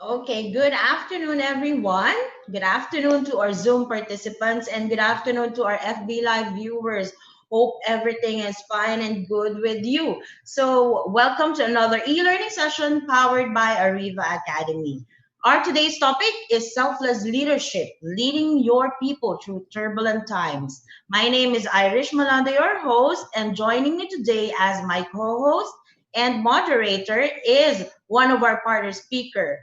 Okay, good afternoon, everyone. Good afternoon to our Zoom participants and good afternoon to our FB Live viewers. Hope everything is fine and good with you. So, welcome to another e learning session powered by Ariva Academy. Our today's topic is selfless leadership, leading your people through turbulent times. My name is Irish Malanda, your host, and joining me today as my co host and moderator is one of our partner speaker.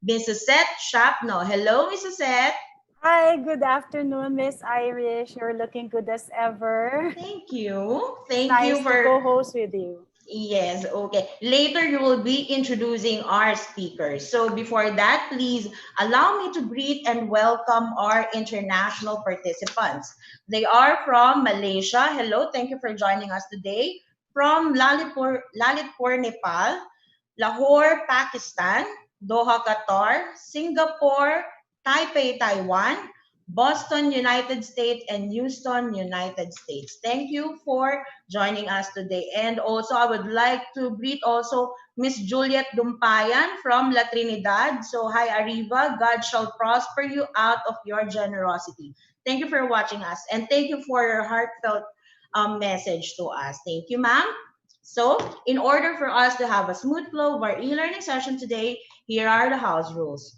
Mrs. Seth Shapno. Hello, Mrs. Seth. Hi, good afternoon, Miss Irish. You're looking good as ever. Thank you. It's Thank you nice to for, co-host with you. yes, okay. Later, you will be introducing our speakers. So before that, please allow me to greet and welcome our international participants. They are from Malaysia. Hello, thank you for joining us today. From Lalitpur, Nepal, Lahore, Pakistan, Doha, Qatar, Singapore, Taipei, Taiwan, Boston, United States, and Houston, United States. Thank you for joining us today. And also, I would like to greet also Miss Juliet Dumpayan from La Trinidad. So, hi, Ariva. God shall prosper you out of your generosity. Thank you for watching us. And thank you for your heartfelt message to us. Thank you, ma'am. So, in order for us to have a smooth flow of our e-learning session today, here are the house rules.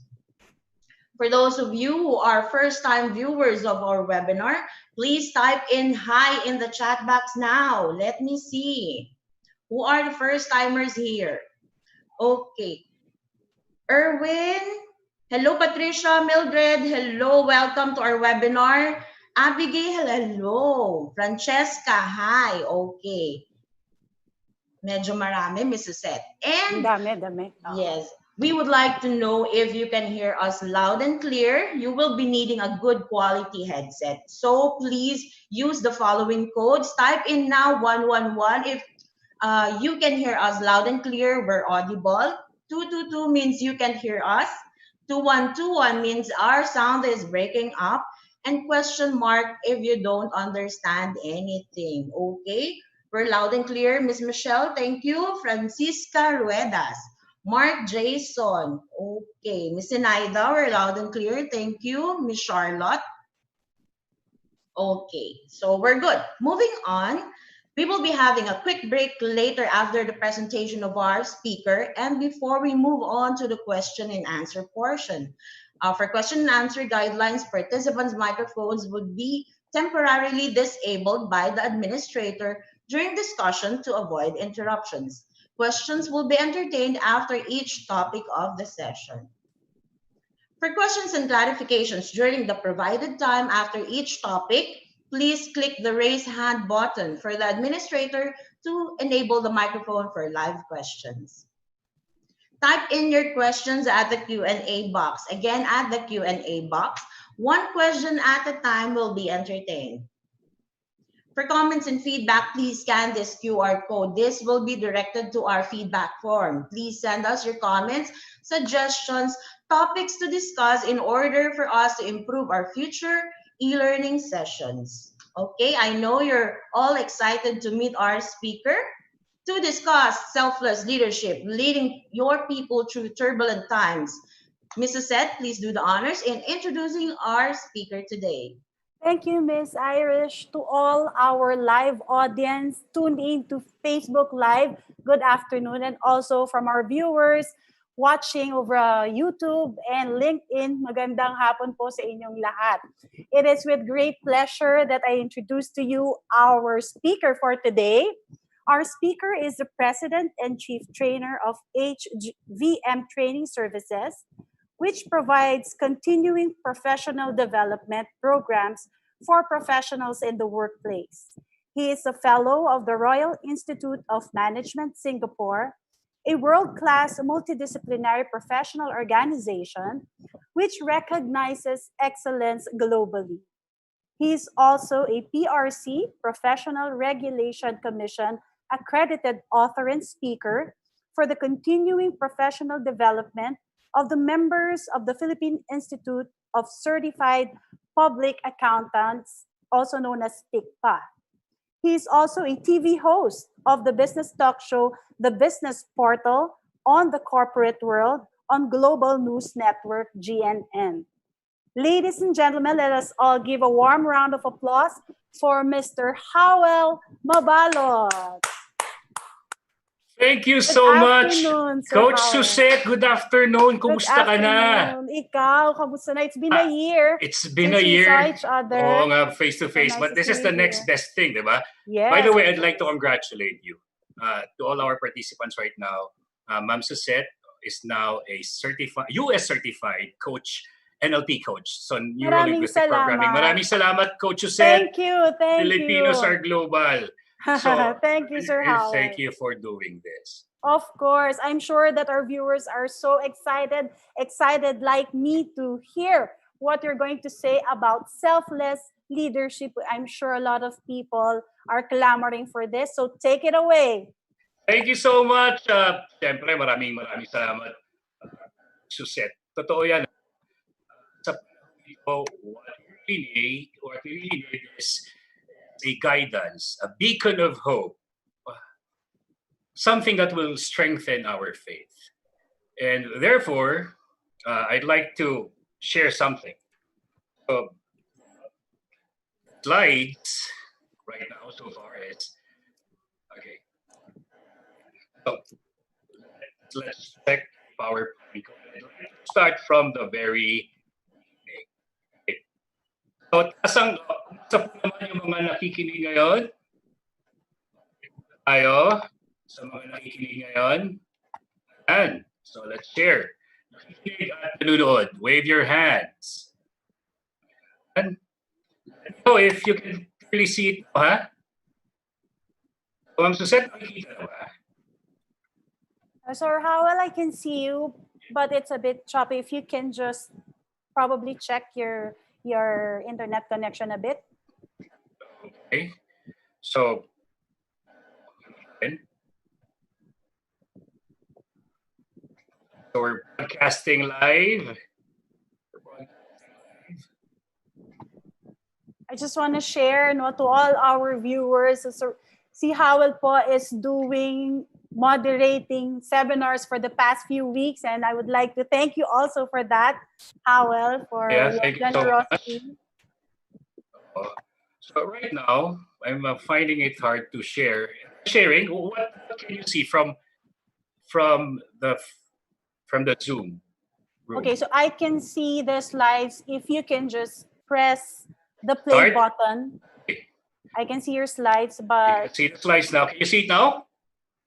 For those of you who are first-time viewers of our webinar, please type in hi in the chat box now. Let me see. Who are the first-timers here? Okay. Erwin. Hello, Patricia. Mildred. Hello. Welcome to our webinar. Abigail. Hello. Francesca. Hi. Okay. Medyo marami, Mrs. Seth. Ang And dami, dami. Oo. yes, we would like to know if you can hear us loud and clear. You will be needing a good quality headset. So please use the following codes. Type in now 111 if you can hear us loud and clear. We're audible. 222 means you can hear us. 2121 means our sound is breaking up. And question mark if you don't understand anything. Okay? We're loud and clear. Miss Michelle, thank you. Francisca Ruedas. Mark Jason. Okay. Miss Inaida, we're loud and clear. Thank you. Miss Charlotte. Okay. So we're good. Moving on. We will be having a quick break later after the presentation of our speaker and before we move on to the question and answer portion. For question and answer guidelines, participants' microphones would be temporarily disabled by the administrator during discussion to avoid interruptions. Questions will be entertained after each topic of the session. For questions and clarifications during the provided time after each topic, please click the raise hand button for the administrator to enable the microphone for live questions. Type in your questions at the Q&A box. Again, at the Q&A box. One question at a time will be entertained. For comments and feedback, please scan this QR code. This will be directed to our feedback form. Please send us your comments, suggestions, topics to discuss in order for us to improve our future e-learning sessions. Okay, I know you're all excited to meet our speaker to discuss selfless leadership, leading your people through turbulent times. Mrs. Seth, please do the honors in introducing our speaker today. Thank you, Miss Irish. To all our live audience tuned in to Facebook Live, good afternoon. And also from our viewers watching over YouTube and LinkedIn, magandang hapon po sa inyong lahat. It is with great pleasure that I introduce to you our speaker for today. Our speaker is the President and Chief Trainer of HVM Training Services, which provides continuing professional development programs for professionals in the workplace. He is a fellow of the Royal Institute of Management Singapore, a world class multidisciplinary professional organization which recognizes excellence globally. He is also a PRC, Professional Regulation Commission, accredited author and speaker for the continuing professional development of the members of the Philippine Institute of Certified Public Accountants, also known as TICPA. He is also a TV host of the business talk show, The Business Portal, on the corporate world, on Global News Network, GNN. Ladies and gentlemen, let us all give a warm round of applause for Mr. Howell Mabalot. Thank you Good so much, afternoon, Sir Coach Howell. Susette. Good afternoon. Good Kumusta ka na? afternoon. Ikaw, kamusta na? It's been a year It's been since a we year. saw each other. Oo nga, face to face. nice But to this see is the you next here. best thing, di ba? Yes. By the way, I'd like to congratulate you to all our participants right now. Ma'am Susette is now a certified, US certified coach, NLP coach. So neuro-linguistic programming. Maraming salamat, Coach Susette. Thank you. Filipinos are global. So Thank you, Sir Howell. thank you for doing this. Of course, I'm sure that our viewers are so excited like me to hear what you're going to say about selfless leadership. I'm sure a lot of people are clamoring for this. So take it away. Thank you so much. Siyempre, maraming salamat, Susette. Totoo yan. Sa what we really need is a guidance, a beacon of hope, something that will strengthen our faith. And therefore, I'd like to share something. So, slides right now so far is, okay. So, let's check PowerPoint. Start from the very beginning. So, sa po naman yung mga nakikinig ngayon? Tayo, sa mga nakikinig ngayon? And so let's share. Nakikinig at nanonood, wave your hands. And so if you can clearly see it, ha? So, Ma'am Susette, nakikita na ba? Sir Howell, I can see you, but it's a bit choppy. If you can just probably check your internet connection a bit. Okay. So, we're broadcasting live. I just want to share to all our viewers. So, si Howell po is doing moderating seminars for the past few weeks, and I would like to thank you also for that, Howell, for your generosity. So right now, I'm finding it hard to share. Sharing, what can you see from the Zoom room? Okay, so I can see the slides. If you can just press the play button. I can see your slides, but... You can see the slides now. Can you see it now?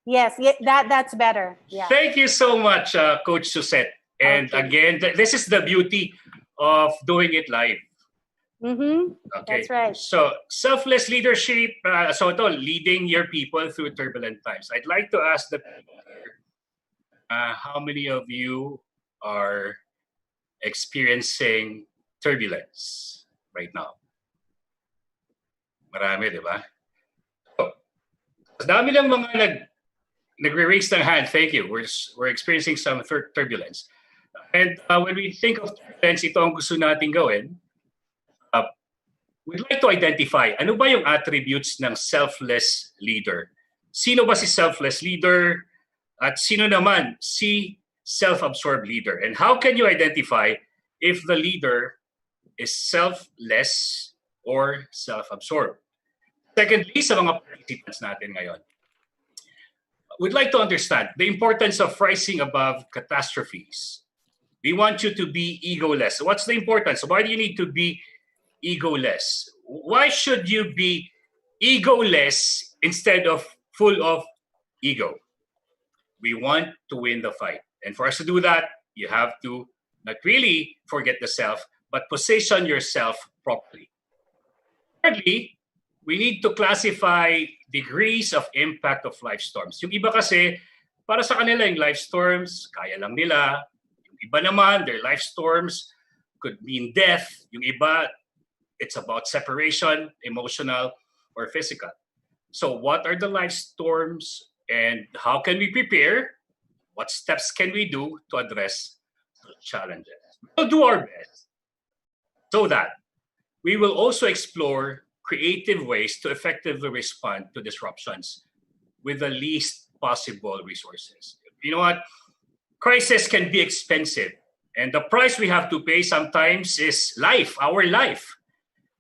Yes, that's better. Yeah. Thank you so much, Coach Susette. And again, this is the beauty of doing it live. Mm-hmm. Okay. That's right. So, selfless leadership, leading your people through turbulent times. I'd like to ask the people here, how many of you are experiencing turbulence right now? Marami, di ba? So, dami lang mga nagre-raise ng hand. Thank you. We're experiencing some turbulence. And when we think of turbulence, ito ang gusto natin gawin. We'd like to identify ano ba yung attributes ng selfless leader. Sino ba si selfless leader? At sino naman si self-absorbed leader? And how can you identify if the leader is selfless or self-absorbed? Secondly, sa mga participants natin ngayon, we'd like to understand the importance of rising above catastrophes. We want you to be egoless. What's the importance? Why do you need to be egoless? Why should you be egoless instead of full of ego? We want to win the fight. And for us to do that, you have to not really forget the self, but position yourself properly. Thirdly, we need to classify degrees of impact of life storms. Yung iba kasi, para sa kanila yung life storms, kaya lang nila. Yung iba naman, their life storms could mean death. Yung iba, it's about separation, emotional or physical. So what are the life storms and how can we prepare? What steps can we do to address those challenges? We'll do our best so that we will also explore creative ways to effectively respond to disruptions with the least possible resources. You know what? Crisis can be expensive. And the price we have to pay sometimes is life, our life.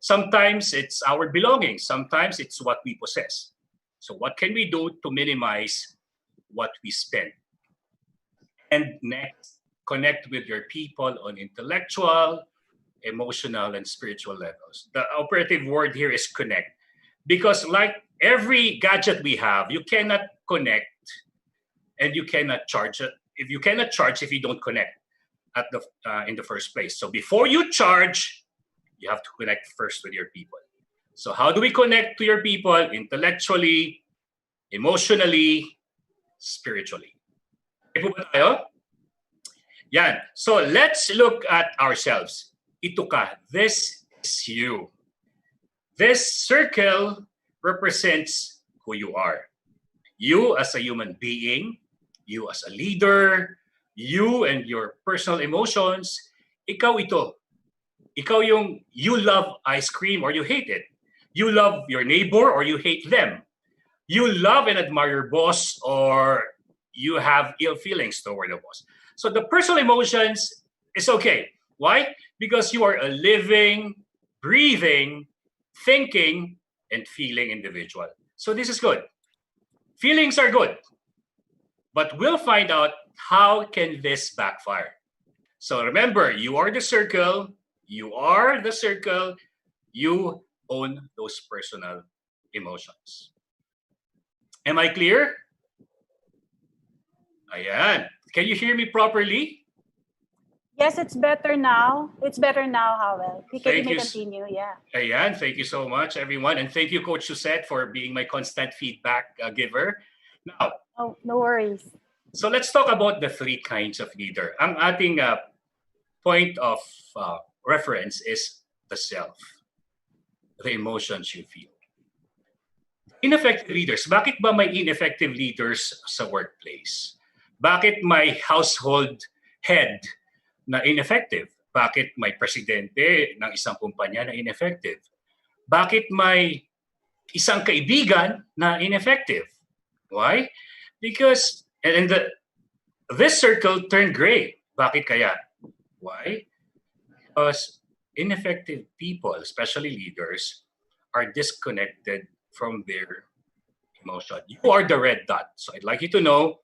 Sometimes it's our belongings. Sometimes it's what we possess. So what can we do to minimize what we spend? And next, connect with your people on intellectual, emotional, and spiritual levels. The operative word here is connect. Because like every gadget we have, you cannot connect and you cannot charge it. If you cannot charge if you don't connect at the in the first place. So before you charge, you have to connect first with your people. So how do we connect to your people? Intellectually, emotionally, spiritually. Okay po ba tayo? Yan. So let's look at ourselves. Ito ka. This is you. This circle represents who you are. You as a human being, you as a leader, you and your personal emotions, ikaw ito. Ikaw yung you love ice cream or you hate it. You love your neighbor or you hate them. You love and admire your boss or you have ill feelings toward the boss. So the personal emotions is okay. Why? Because you are a living, breathing, thinking, and feeling individual. So this is good. Feelings are good. But we'll find out how can this backfire. So remember, you are the circle. You are the circle. You own those personal emotions. Am I clear? Ayan. Can you hear me properly? Yes, it's better now. It's better now, Howell. You Thank may you. continue, yeah. Ayan. Thank you so much, everyone. And thank you, Coach Suzette, for being my constant feedback giver. Now, Oh, no worries. so let's talk about the three kinds of leader. Ang ating point of reference is the self, the emotions you feel. Ineffective leaders. Bakit ba may ineffective leaders sa workplace? Bakit may household head na ineffective? Bakit may presidente ng isang kumpanya na ineffective? Bakit may isang kaibigan na ineffective? Why? Because this circle turned gray. Bakit kaya? Why? Because ineffective people, especially leaders, are disconnected from their emotion. You are the red dot. So I'd like you to know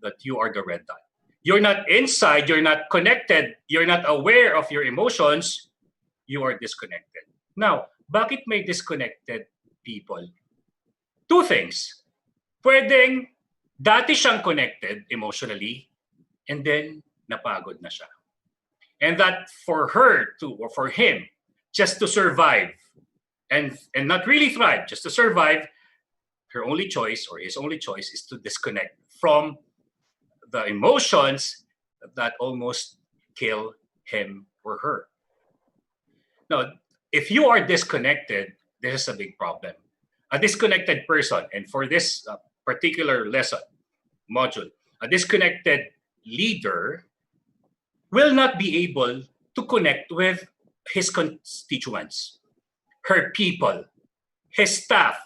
that you are the red dot. You're not inside, you're not connected, you're not aware of your emotions, you are disconnected. Now, bakit may disconnected people? Two things. Pwedeng dati siyang connected emotionally and then napagod na siya. And that for her to, or for him, just to survive and not really thrive, just to survive, her only choice or his only choice is to disconnect from the emotions that almost kill him or her. Now, if you are disconnected, this is a big problem. A disconnected person, and for this particular lesson, module, a disconnected leader will not be able to connect with his constituents, her people, his staff,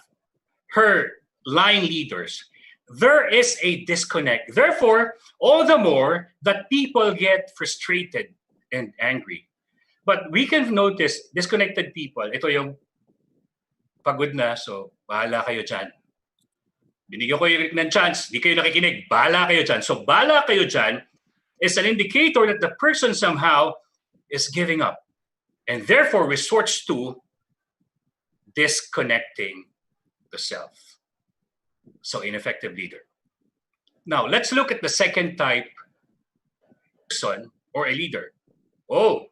her line leaders. There is a disconnect. Therefore, all the more that people get frustrated and angry. But we can notice disconnected people. Ito yung pagod na, so bahala kayo dyan. Binigyan ko ng chance, di kayo nakikinig, bahala kayo dyan. So bahala kayo dyan is an indicator that the person somehow is giving up. And therefore resorts to disconnecting the self. So ineffective leader. Now, let's look at the second type person or a leader. Oh,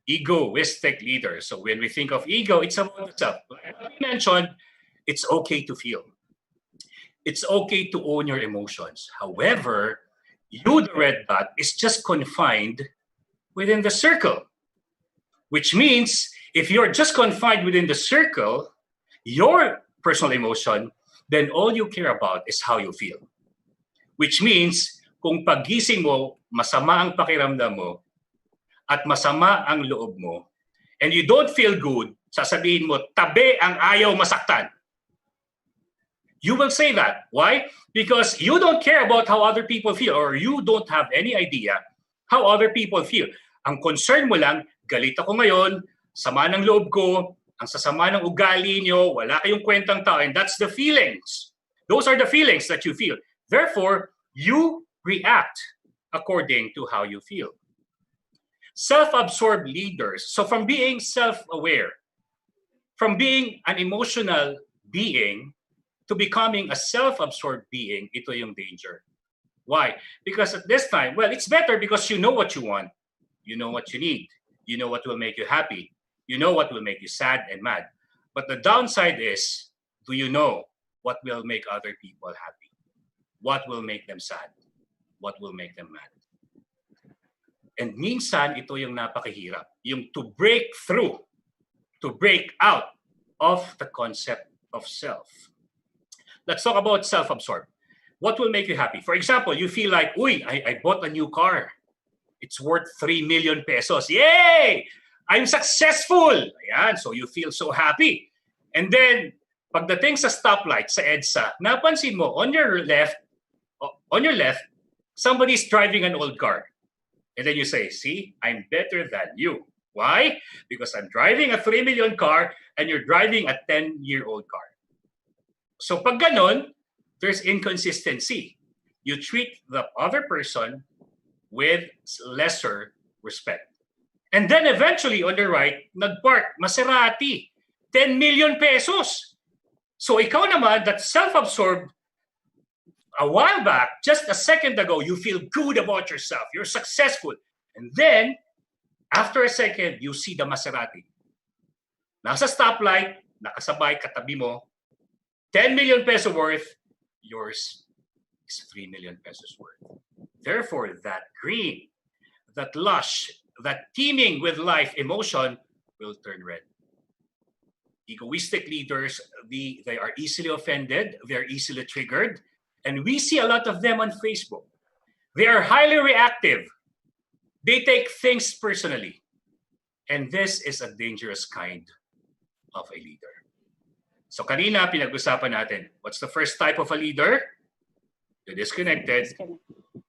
egoistic leader. So when we think of ego, it's about the self. Like I mentioned, it's okay to feel. It's okay to own your emotions. However, you, the red dot, is just confined within the circle. Which means if you're just confined within the circle, your personal emotion, then all you care about is how you feel. Which means, kung pagising mo, masama ang pakiramdam mo, at masama ang loob mo, and you don't feel good, sasabihin mo, tabi ang ayaw masaktan. You will say that. Why? Because you don't care about how other people feel, or you don't have any idea how other people feel. Ang concern mo lang, galit ako ngayon, sama ng loob ko, ang sasama ng ugali nyo, wala kayong kwentang tao, and that's the feelings. Those are the feelings that you feel. Therefore, you react according to how you feel. Self-absorbed leaders, so from being self-aware, from being an emotional being to becoming a self-absorbed being, ito yung danger. Why? Because at this time, well, it's better because you know what you want. You know what you need. You know what will make you happy. You know what will make you sad and mad. But the downside is, do you know what will make other people happy? What will make them sad? What will make them mad? And minsan, ito yung napakahirap. Yung to break through, to break out of the concept of self. Let's talk about self-absorbed. What will make you happy? For example, you feel like, uy, I bought a new car. It's worth 3 million pesos. Yay! I'm successful! Ayan, so you feel so happy. And then, pagdating sa stoplight, sa EDSA, napansin mo, on your left, somebody's driving an old car. And then you say, see, I'm better than you. Why? Because I'm driving a 3 million car and you're driving a 10-year-old car. So pag ganon, there's inconsistency. You treat the other person with lesser respect. And then eventually on the right, nagpark, Maserati, 10 million pesos. So ikaw naman, that self-absorbed, a while back, just a second ago, you feel good about yourself. You're successful. And then, after a second, you see the Maserati. Nasa stoplight, nakasabay, katabi mo, 10 million peso worth, yours is 3 million pesos worth. Therefore, that green, that lush, that teeming with life emotion will turn red. Egoistic leaders, they are easily offended, they're easily triggered, and we see a lot of them on Facebook. They are highly reactive. They take things personally. And this is a dangerous kind of a leader. So kanina pinag-usapan natin, what's the first type of a leader? The disconnected.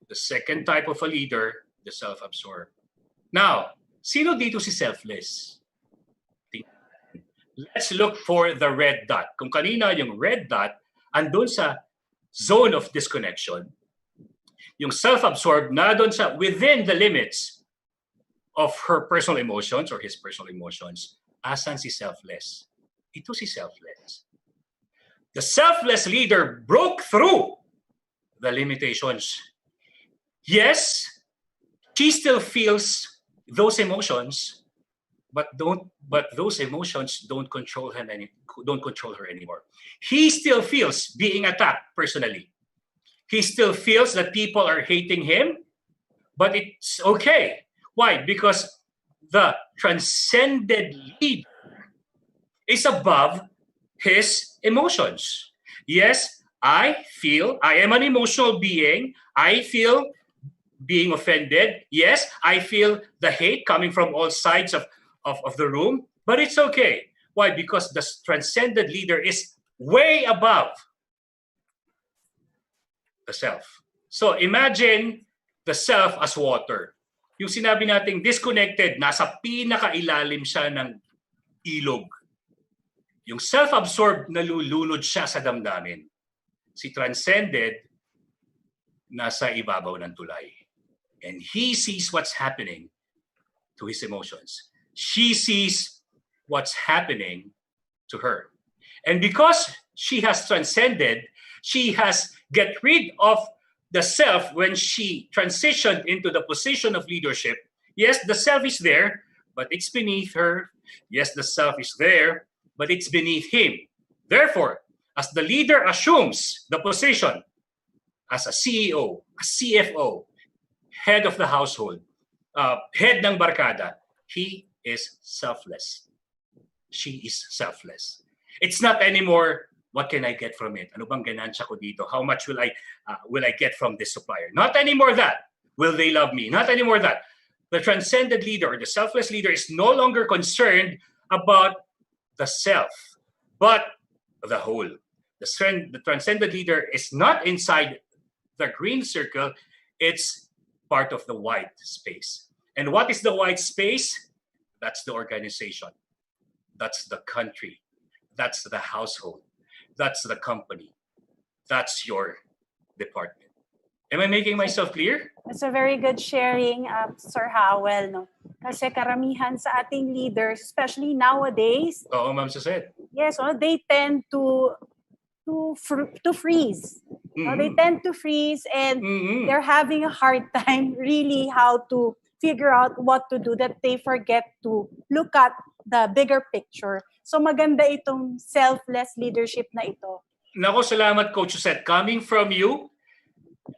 The second type of a leader, the self-absorbed. Now, sino dito si selfless? Let's look for the red dot. Kung kanina yung red dot, andun sa zone of disconnection. Yung self-absorbed na doon sa within the limits of her personal emotions or his personal emotions. Asan si selfless? Ito si selfless. The selfless leader broke through the limitations. Yes, she still feels those emotions, but those emotions don't control her anymore. He still feels being attacked personally. He still feels that people are hating him, but it's okay. Why? Because the transcended leader is above his emotions. Yes, I am an emotional being. I feel being offended. Yes, I feel the hate coming from all sides of the room, but it's okay. Why? Because the transcended leader is way above the self. So imagine the self as water. Yung sinabi nating disconnected, nasa pinakailalim siya ng ilog. Yung self-absorbed, nalulunod siya sa damdamin. Si transcended, nasa ibabaw ng tulay. And he sees what's happening to his emotions. She sees what's happening to her. And because she has transcended, she has get rid of the self when she transitioned into the position of leadership. Yes, the self is there, but it's beneath her. Yes, the self is there, but it's beneath him. Therefore, as the leader assumes the position as a CEO, a CFO, head of the household, head ng barkada, he is selfless. She is selfless. It's not anymore, what can I get from it? Ano bang ganansya ko dito? How much will I get from this supplier? Not anymore that. Will they love me? Not anymore that. The transcended leader or the selfless leader is no longer concerned about the self, but the whole. The transcendent leader is not inside the green circle, it's part of the white space. And what is the white space? That's the organization. That's the country. That's the household. That's the company. That's your department. Am I making myself clear? It's a very good sharing, Sir Howell. No? Kasi karamihan sa ating leaders, especially nowadays, Oo, Ma'am Suzette. yes, they tend to freeze. They tend to freeze, and they're having a hard time really how to figure out what to do, that they forget to look at the bigger picture. So maganda itong selfless leadership na ito. Nako, salamat, Coach Suzette. Coming from you,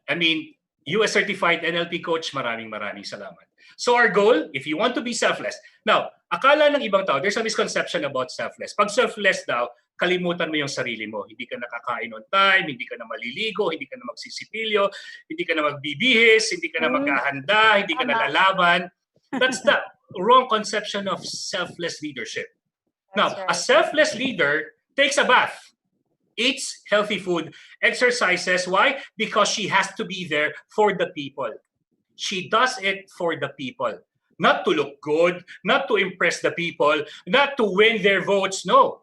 I mean, you as certified NLP coach, maraming salamat. So our goal, if you want to be selfless. Now, akala ng ibang tao, there's a misconception about selfless. Pag selfless daw, kalimutan mo yung sarili mo. Hindi ka nakakain on time, hindi ka na maliligo, hindi ka na magsisipilyo, hindi ka na magbibihis, hindi ka na maghahanda, hindi ka na lalaban. That's the wrong conception of selfless leadership. Now, a selfless leader takes a bath, eats healthy food, exercises. Why? Because she has to be there for the people. She does it for the people. Not to look good, not to impress the people, not to win their votes. No.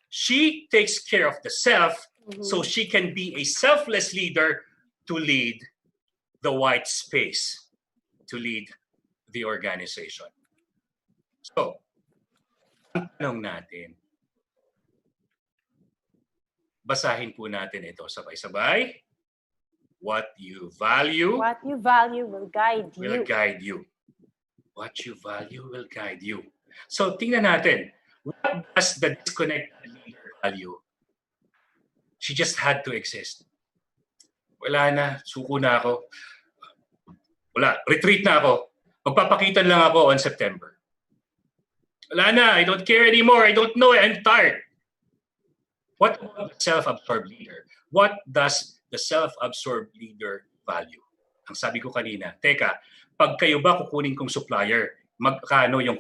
She takes care of the self so she can be a selfless leader to lead the white space, to lead the organization. So, ang tanong natin, basahin po natin ito sabay-sabay. What you value will guide you. Will guide you. What you value will guide you. So, tingnan natin. What does the disconnected leader value? She just had to exist. Wala na. Suko na ako. Wala. Retreat na ako. Magpapakitan lang ako on September. Wala na. I don't care anymore. I don't know. I'm tired. What about the self-absorbed leader? What does the self-absorbed leader value? Ang sabi ko kanina, teka, pag kayo ba kukunin kong supplier, magkano yung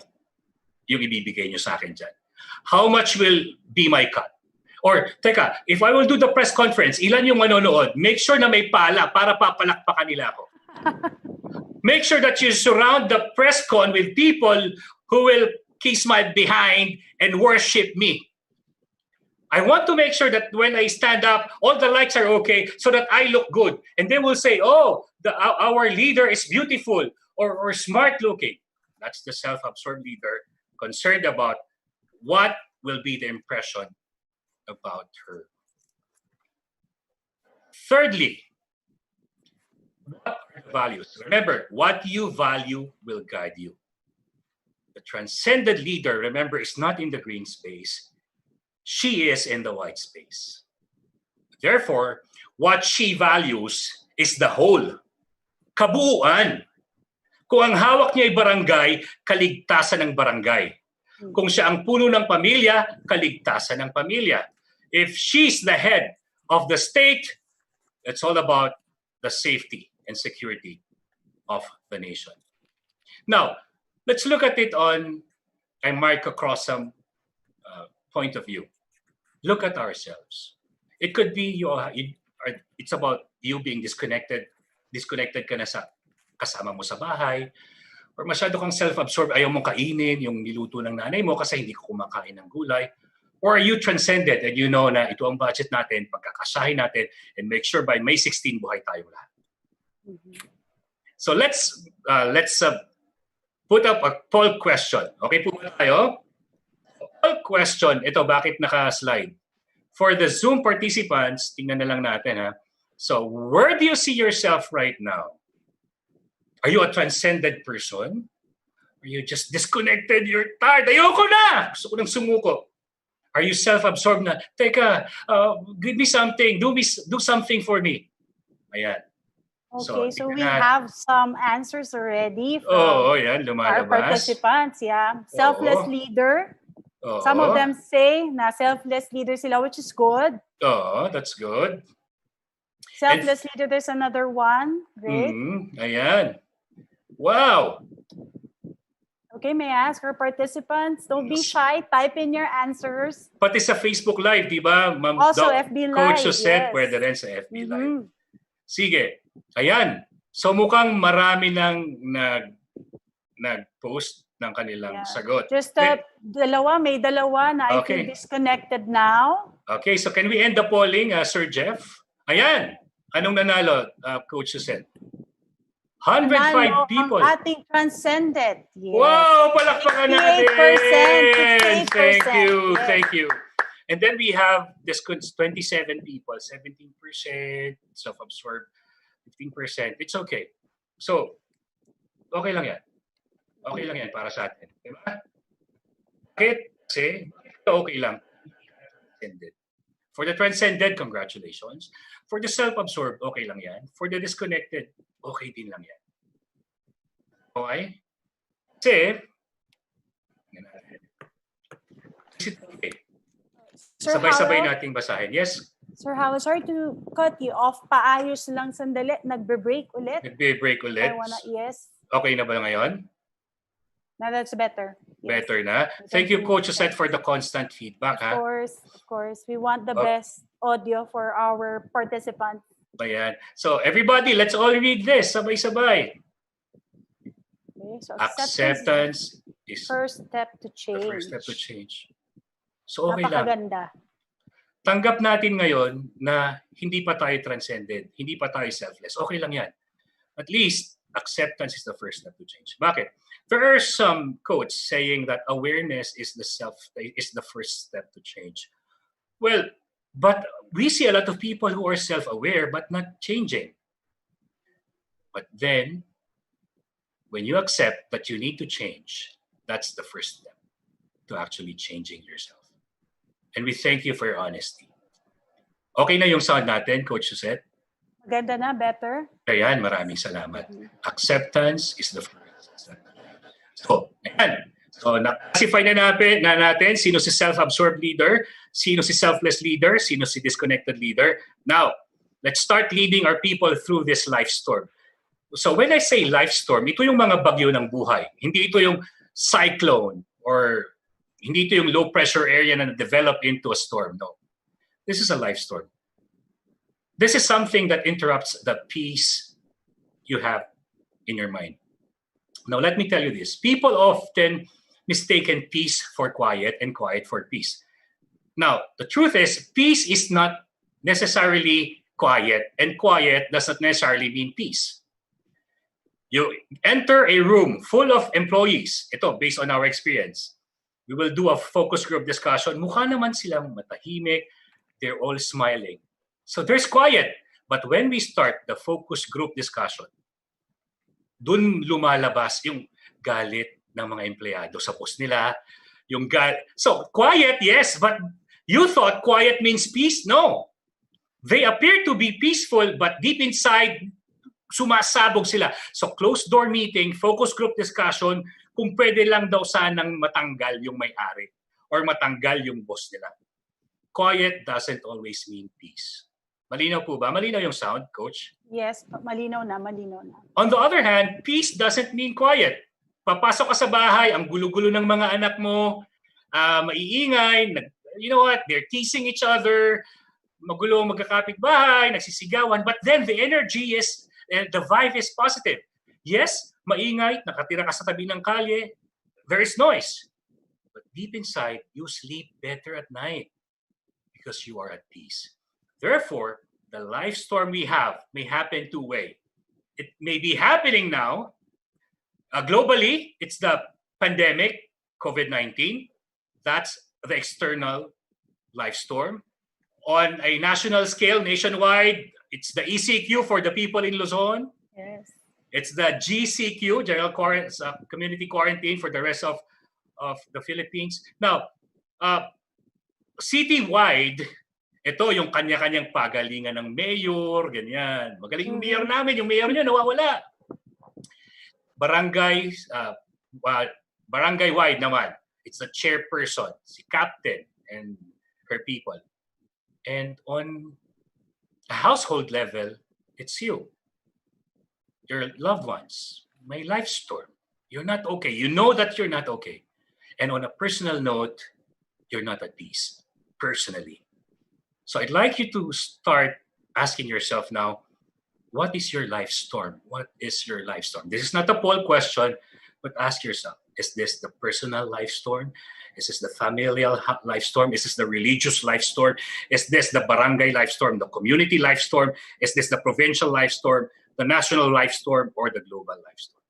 ibibigay nyo sa akin dyan? How much will be my cut? Or, teka, if I will do the press conference, ilan yung manonood? Make sure na may pala para papalakpakan nila ako. Make sure that you surround the press con with people who will kiss my behind and worship me. I want to make sure that when I stand up, all the lights are okay so that I look good. And they will say, oh, our leader is beautiful or smart looking. That's the self-absorbed leader concerned about what will be the impression about her. Thirdly, what are the values? Remember, what you value will guide you. The transcendent leader, remember, is not in the green space. She is in the white space. Therefore, what she values is the whole. Kabuuan. Kung ang hawak niya ay barangay, kaligtasan ng barangay. Kung siya ang puno ng pamilya, kaligtasan ng pamilya. If she's the head of the state, it's all about the safety and security of the nation. Now, let's look at it on a microcosm point of view. Look at ourselves. It could be it's about you being disconnected. Disconnected ka na sa kasama mo sa bahay. Or masyado kang self-absorbed, ayaw mong kainin yung niluto ng nanay mo kasi hindi ka kumakain ng gulay. Or are you transcended and you know na ito ang budget natin, pagkakasahin natin, and make sure by May 16, buhay tayo lahat. So let's put up a poll question. Okay po ba tayo? Poll question, ito bakit naka-slide? For the Zoom participants, tingnan na lang natin ha. So where do you see yourself right now? Are you a transcended person? Are you just disconnected? You're tired. Ayoko na! Gusto ko nang sumuko. Are you self-absorbed na? Teka, give me something. Do something for me. Ayan. Okay, so we have some answers already from yan, our participants. Yeah. Selfless leader. Some of them say na selfless leader sila, which is good. That's good. Selfless leader, there's another one. Great. Ayan. Wow. Okay, may I ask our participants, don't be shy, type in your answers. Pati sa Facebook Live, di ba? Also, FB Coach Live, Josette, yes. pwede rin sa FB Live. Mhm. Sige. Ayan. So mukhang marami nang nag-post ng kanilang Yeah. sagot. Just may dalawa na I feel disconnected now. Okay, so can we end the polling, Sir Jeff? Ayan. Anong nanalo, Coach Josette? 105 Nanalo people. ang ating Transcendent. Yes. Wow! Palakpakan natin! 58%. Thank you. Yes. Thank you. And then we have this 27 people, 17%, self-absorbed, 15%. It's okay. So, okay lang yan. Okay lang yan para sa atin. Diba? Bakit? Kasi, okay lang. For the transcended, congratulations. For the self-absorbed, okay lang yan. For the disconnected, okay din lang yan. Okay? Kasi, sabay-sabay nating basahin. Yes? Sir Howell, sorry to cut you off. Paayos lang sandali. Nagbe-break ulit. Nagbe-break ulit. Yes. Okay na ba ngayon? Now that's better. Yes. Better na. Thank you, Coach Josette, for the constant feedback. Of course. We want the best audio for our participants. Ayan. So, everybody, let's all read this. Sabay-sabay. Okay, so acceptance is first step to change. The first step to change. So, okay lang. Napakaganda. Tanggap natin ngayon na hindi pa tayo transcended, hindi pa tayo selfless. Okay lang yan. At least, acceptance is the first step to change. Bakit? There are some quotes saying that awareness is the first step to change. Well, but we see a lot of people who are self-aware but not changing. But then, when you accept that you need to change, that's the first step to actually changing yourself. And we thank you for your honesty. Okay na yung sound natin, Coach Josette? Maganda na, better. Ayan, maraming salamat. Acceptance is the first step. So, ayan. So, na-classify na natin sino si self-absorbed leader, sino si selfless leader, sino si disconnected leader. Now, let's start leading our people through this life storm. So, when I say life storm, ito yung mga bagyo ng buhay. Hindi ito yung cyclone or hindi ito yung low pressure area na develop into a storm. No. This is a life storm. This is something that interrupts the peace you have in your mind. Now, let me tell you this. People often mistaken peace for quiet and quiet for peace. Now, the truth is, peace is not necessarily quiet, and quiet does not necessarily mean peace. You enter a room full of employees. Ito, based on our experience. We will do a focus group discussion. Mukha naman silang matahimik. They're all smiling. So there's quiet. But when we start the focus group discussion, dun lumalabas yung galit ng mga empleyado sa boss nila. So quiet, yes, but you thought quiet means peace? No. They appear to be peaceful, but deep inside, sumasabog sila. So closed door meeting, focus group discussion, kung pwede lang daw sanang matanggal yung may-ari or matanggal yung boss nila. Quiet doesn't always mean peace. Malinaw po ba? Malinaw yung sound, Coach? Yes, malinaw na. On the other hand, peace doesn't mean quiet. Papasok ka sa bahay, ang gulo-gulo ng mga anak mo, maiingay, you know what, they're teasing each other, magulo magkakapit bahay, nagsisigawan, but then the energy is, the vibe is positive. Yes, maingay, nakatira ka sa tabi ng kalye, there is noise. But deep inside, you sleep better at night because you are at peace. Therefore, the life storm we have may happen two ways. It may be happening now. Globally, it's the pandemic, COVID-19. That's the external life storm. On a national scale, nationwide, it's the ECQ for the people in Luzon. Yes. It's the GCQ, General Community Quarantine for the rest of the Philippines. Now, citywide, ito yung kanya-kanyang pagalingan ng mayor, ganyan. Magaling yung mayor namin, yung mayor niya nawawala. Barangay-wide naman, it's the chairperson, si captain and her people. And on a household level, it's you. Your loved ones, may life storm. You're not okay. You know that you're not okay. And on a personal note, you're not at peace personally. So I'd like you to start asking yourself now, what is your life storm? What is your life storm? This is not a poll question, but ask yourself, is this the personal life storm? Is this the familial life storm? Is this the religious life storm? Is this the barangay life storm, the community life storm? Is this the provincial life storm, the national life storm, or the global life storm?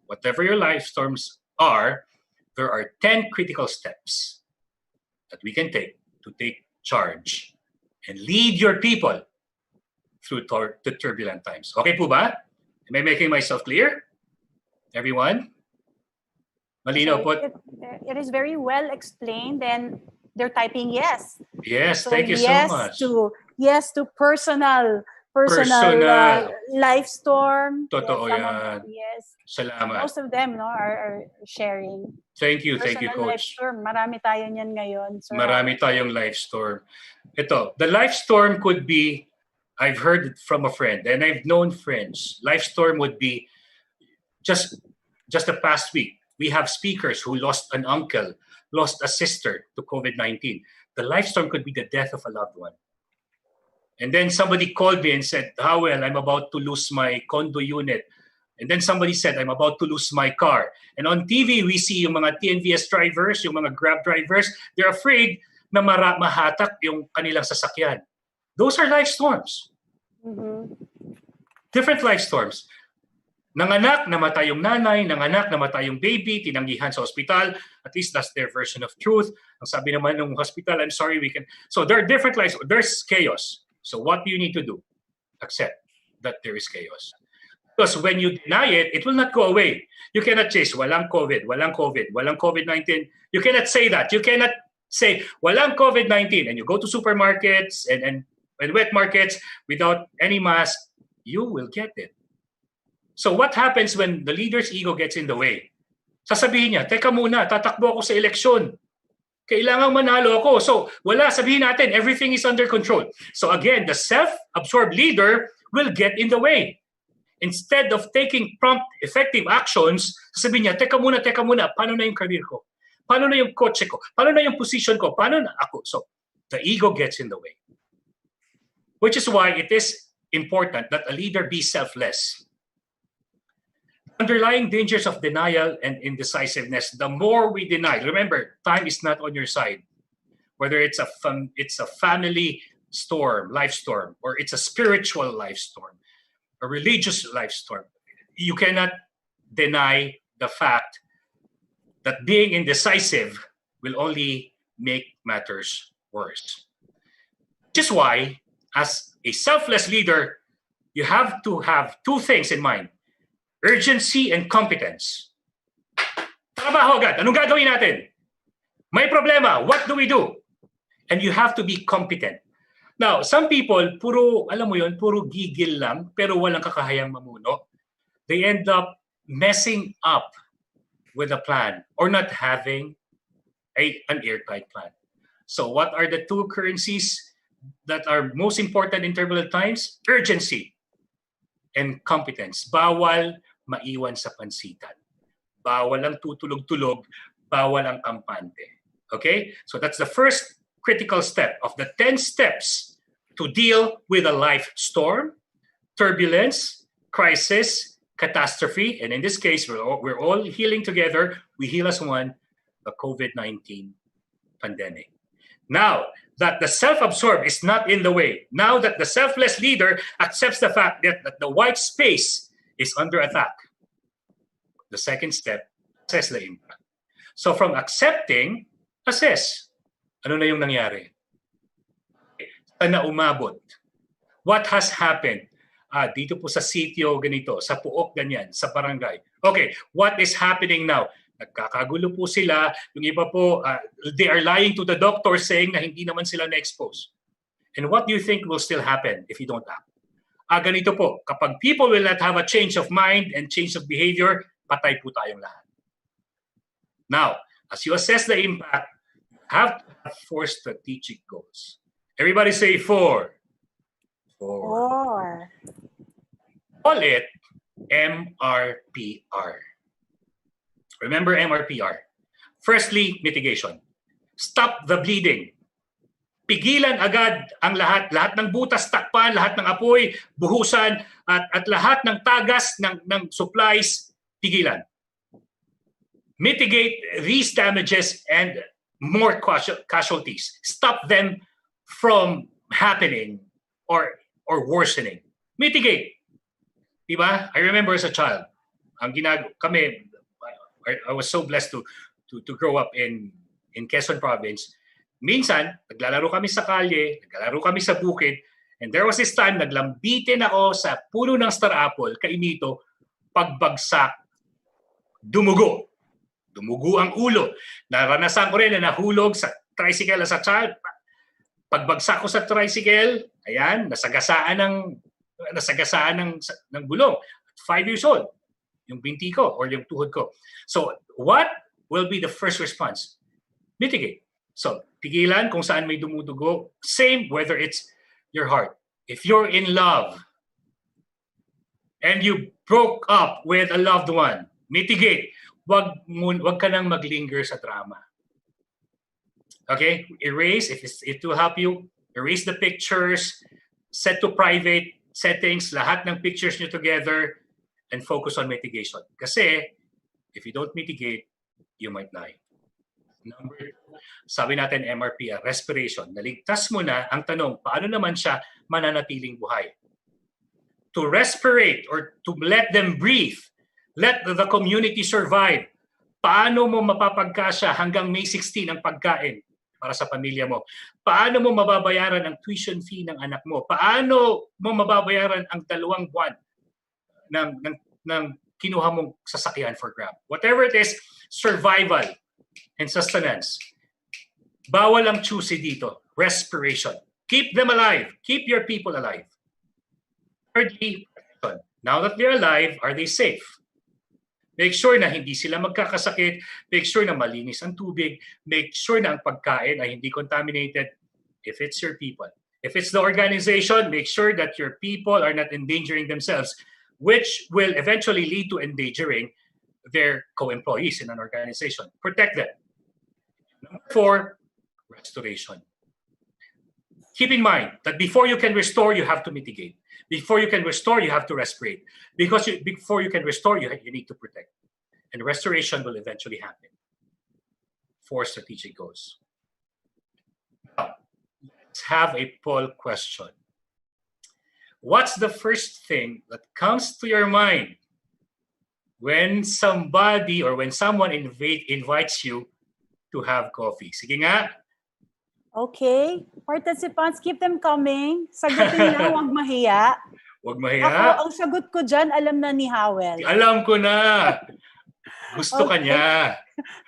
Whatever your life storms are, there are 10 critical steps that we can take to take charge and lead your people through the turbulent times. Okay po ba? Am I making myself clear? Everyone? Malinaw po? It is very well explained, and they're typing yes. Yes, So thank you yes so much. Yes to personal life storm. Totoo yes, yan. Yes. Salamat. Most of them are sharing. Thank you, Personal life Coach. storm. Marami tayo niyan ngayon. Sir. Marami tayong life storm. Ito, the life storm could be, I've heard it from a friend, and I've known friends. Life storm would be just the past week. We have speakers who lost an uncle, lost a sister to COVID-19. The life storm could be the death of a loved one. And then somebody called me and said, Howell, I'm about to lose my condo unit. And then somebody said, I'm about to lose my car. And on TV, we see yung mga TNVS drivers, yung mga Grab drivers, they're afraid na mahatak yung kanilang sasakyan. Those are life storms. Mm-hmm. Different life storms. Nanganak, namatay yung nanay, nanganak, namatay yung baby, tinanggihan sa hospital. At least that's their version of truth. Ang sabi naman ng hospital, I'm sorry, we can... So there are different lives. There's chaos. So what do you need to do? Accept that there is chaos. Because when you deny it, it will not go away. You cannot chase, walang COVID, walang COVID, walang COVID-19. You cannot say that. You cannot say, walang COVID-19, and you go to supermarkets and wet markets without any mask, you will get it. So what happens when the leader's ego gets in the way? Sasabihin niya, teka muna, tatakbo ako sa eleksyon. Kailangang manalo ako. So wala, sabihin natin, everything is under control. So again, the self-absorbed leader will get in the way. Instead of taking prompt, effective actions, sasabihin niya, teka muna, paano na yung career ko? Paano na yung kotse ko? Paano na yung position ko? Paano na ako? So the ego gets in the way. Which is why it is important that a leader be selfless. Underlying dangers of denial and indecisiveness, the more we deny, remember, time is not on your side. Whether it's a family storm, life storm, or it's a spiritual life storm, a religious life storm, you cannot deny the fact that being indecisive will only make matters worse. Which is why, as a selfless leader, you have to have two things in mind. Urgency and competence. Trabaho agad. Anong gagawin natin? May problema. What do we do? And you have to be competent. Now, some people, puro gigil lang, pero walang kakahayang mamuno. They end up messing up with a plan or not having an airtight plan. So what are the two currencies that are most important in turbulent times? Urgency and competence. Bawal maiwan sa pansitan. Bawal ang tutulog-tulog, bawal ang kampante. Okay? So that's the first critical step of the 10 steps to deal with a life storm, turbulence, crisis, catastrophe, and in this case, we're all healing together. We heal as one, the COVID-19 pandemic. Now that the self-absorbed is not in the way, now that the selfless leader accepts the fact that the white space is under attack, the second step, assess the impact. So from accepting, assess. Ano na yung nangyari? Saan na umabot? What has happened? Dito po sa sitio ganito, sa puok ganyan, sa barangay. Okay, what is happening now? Nagkakagulo po sila. Yung iba po, they are lying to the doctor saying na hindi naman sila na-expose. And what do you think will still happen if you don't act? Ganito po, kapag people will not have a change of mind and change of behavior, patay po tayong lahat. Now, as you assess the impact, you have to have 4 strategic goals. Everybody say 4. 4. Call it MRPR. Remember MRPR. Firstly, mitigation. Stop the bleeding. Pigilan agad ang lahat ng butas, takpan, lahat ng apoy, buhusan, at lahat ng tagas ng supplies, pigilan. Mitigate these damages and more casualties. Stop them from happening or worsening. Mitigate. Diba? I remember as a child, kami, I was so blessed to grow up in Quezon Province. Minsan, naglalaro kami sa kalye, naglalaro kami sa bukid, and there was this time, naglambitin ako sa puno ng star apple, kainito, pagbagsak, dumugo. Dumugo ang ulo. Naranasan ko rin na nahulog sa tricycle as a child. Pagbagsak ko sa tricycle, ayan, nasagasaan ng gulong. 5 years old, yung binti ko or yung tuhod ko. So, what will be the first response? Mitigate. So, pigilan kung saan may dumudugo. Same whether it's your heart. If you're in love and you broke up with a loved one, mitigate. Wag ka nang maglinger sa drama. Okay? Erase, if it will help you, erase the pictures, set to private settings, lahat ng pictures nyo together, and focus on mitigation. Kasi, if you don't mitigate, you might die. Number 2, sabi natin MRP, respiration. Naligtas mo na, ang tanong, paano naman siya mananatiling buhay? To respirate or to let them breathe, let the community survive. Paano mo mapapagkasya hanggang May 16 ang pagkain para sa pamilya mo? Paano mo mababayaran ang tuition fee ng anak mo? Paano mo mababayaran ang 2 buwan ng kinuha mong sasakyan for Grab? Whatever it is, survival and sustenance. Bawal ang choosy dito. Respiration. Keep them alive. Keep your people alive. Thirdly, now that they're alive, are they safe? Make sure na hindi sila magkakasakit. Make sure na malinis ang tubig. Make sure na ang pagkain ay hindi contaminated if it's your people. If it's the organization, make sure that your people are not endangering themselves, which will eventually lead to endangering their co-employees in an organization. Protect them. Number 4, restoration. Keep in mind that before you can restore, you have to mitigate. Before you can restore, you have to respirate. Because before you can restore, you need to protect. And restoration will eventually happen. 4 strategic goals. Now, let's have a poll question. What's the first thing that comes to your mind when somebody or when someone invites you to have coffee? Sige nga. Okay. Participants, keep them coming. Sagutin lang, huwag mahiya. Huwag mahiya. Ako, ang sagot ko dyan, alam na ni Howell. Alam ko na. Gusto ka niya.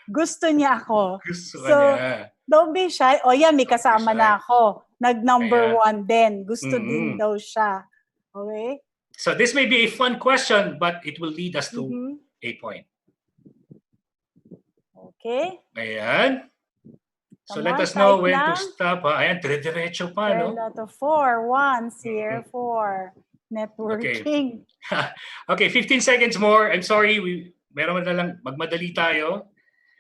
Gusto niya ako. Gusto ka niya. Don't be shy. O yan, may kasama na ako. Nag-number 1 din. Gusto din daw siya. Okay? So this may be a fun question, but it will lead us to a point. Okay. Ayan. So Come let on, us know type when lang. to stop. Ayan, dire-diretso pa, no? 4 ones here for networking. Okay, 15 seconds more. I'm sorry, meron na lang, magmadali tayo.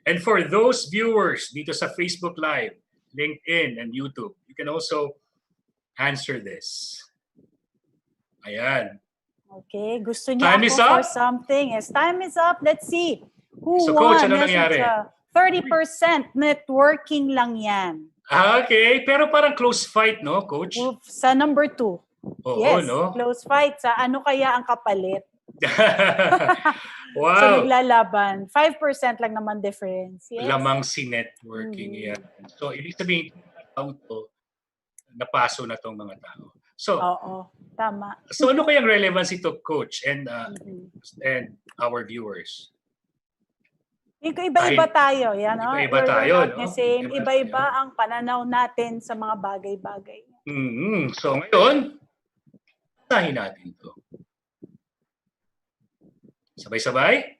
And for those viewers dito sa Facebook Live, LinkedIn, and YouTube, you can also answer this. Ayan. Okay, gusto niya Time ako is up. for something. Yes, time is up. Let's see. Who So, won? Coach, ano Yes, nangyari? it's 30% networking lang yan. Okay, pero parang close fight, no, Coach? Sa number 2. Oo, Yes, no? close fight. Sa ano kaya ang kapalit? Wow. So naglalaban. 5% lang naman difference. Yes? Lamang si networking. Yan. So, ibig sabihin, napaso na tong mga tao. So, Oo, tama. so ano kayang relevancy to Coach and our viewers? Iba-iba tayo. Yan, no? Iba-iba We're tayo, not no? the same. Iba-iba Iba-iba ang pananaw natin sa mga bagay-bagay. So ngayon, tahin natin to. Sabay-sabay?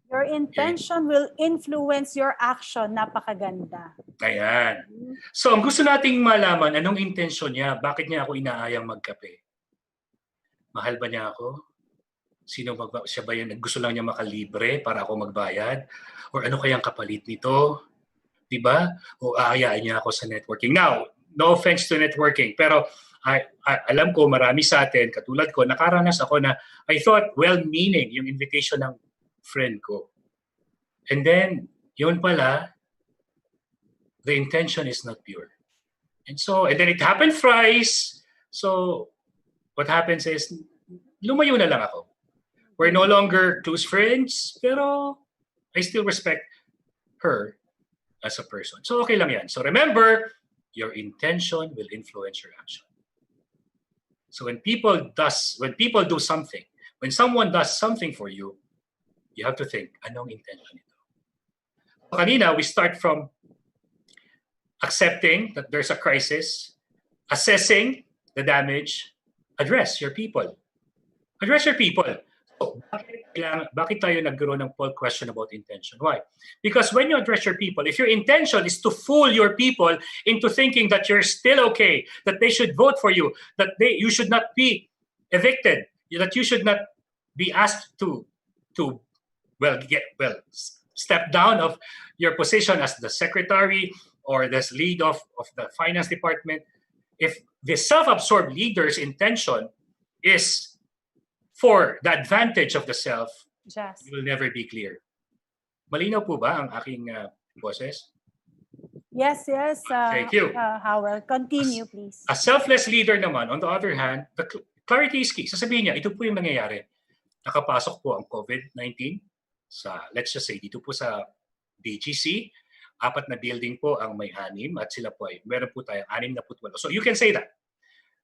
Your intention will influence your action. Napakaganda. Ayan. So ang gusto nating malaman, anong intensyon niya? Bakit niya ako inaayang magkape? Mahal ba niya ako? Siya ba yan? Gusto lang niya makalibre para ako magbayad? Or ano kayang kapalit nito? Diba? O aayaan niya ako sa networking. Now, no offense to networking, pero alam ko marami sa atin, katulad ko, nakaranas ako na I thought well-meaning yung invitation ng friend ko. And then, yun pala, the intention is not pure. And then it happened thrice. So, what happens is, lumayo na lang ako. We're no longer close friends, pero I still respect her as a person. So okay lang yan. So remember, your intention will influence your action. So when people do something, when someone does something for you, you have to think, anong intention ito? Kanina, we start from accepting that there's a crisis, assessing the damage, address your people. Address your people. So, bakit tayo nagkaroon ng poll question about intention? Why? Because when you address your people, if your intention is to fool your people into thinking that you're still okay, that they should vote for you, that you should not be evicted, that you should not be asked to step down of your position as the secretary or the lead of the finance department, if the self-absorbed leader's intention is for the advantage of the self, Yes. you will never be clear. Malinaw po ba ang aking boses? Yes. Thank you. Howell, continue please. A selfless leader naman, on the other hand, the clarity is key. Sasabihin niya, ito po yung nangyayari. Nakapasok po ang COVID-19 sa, let's just say, dito po sa BGC, 4 na building po ang may 6 at sila po ay, meron po tayong 68. So you can say that.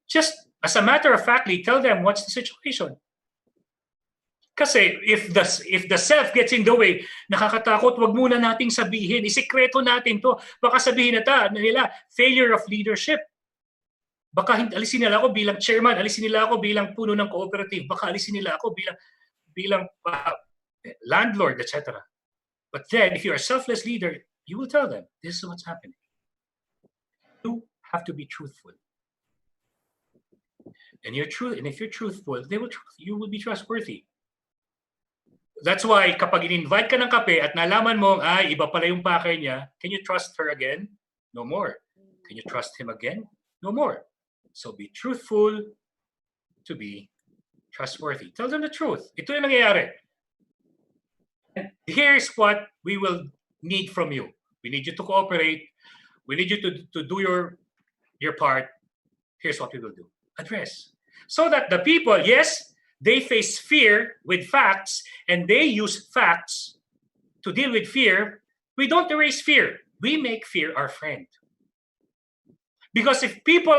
Just as a matter of factly, tell them what's the situation. Kasi if the self gets in the way, nakakatakot, wag muna nating sabihin, isikreto natin to. Baka sabihin nila, failure of leadership. Baka alisin nila ako bilang chairman, alisin nila ako bilang puno ng cooperative, baka alisin nila ako bilang landlord, etc. But then, if you're a selfless leader, you will tell them, this is what's happening. You have to be truthful. And if you're truthful, you will be trustworthy. That's why kapag in-invite ka ng kape at nalaman mo, iba pala yung pakay niya, can you trust her again? No more. Can you trust him again? No more. So be truthful to be trustworthy. Tell them the truth. Ito yung nangyayari. And here's what we will need from you. We need you to cooperate. We need you to do your part. Here's what we will do. Address. So that the people, yes, they face fear with facts, and they use facts to deal with fear. We don't erase fear. We make fear our friend. Because if people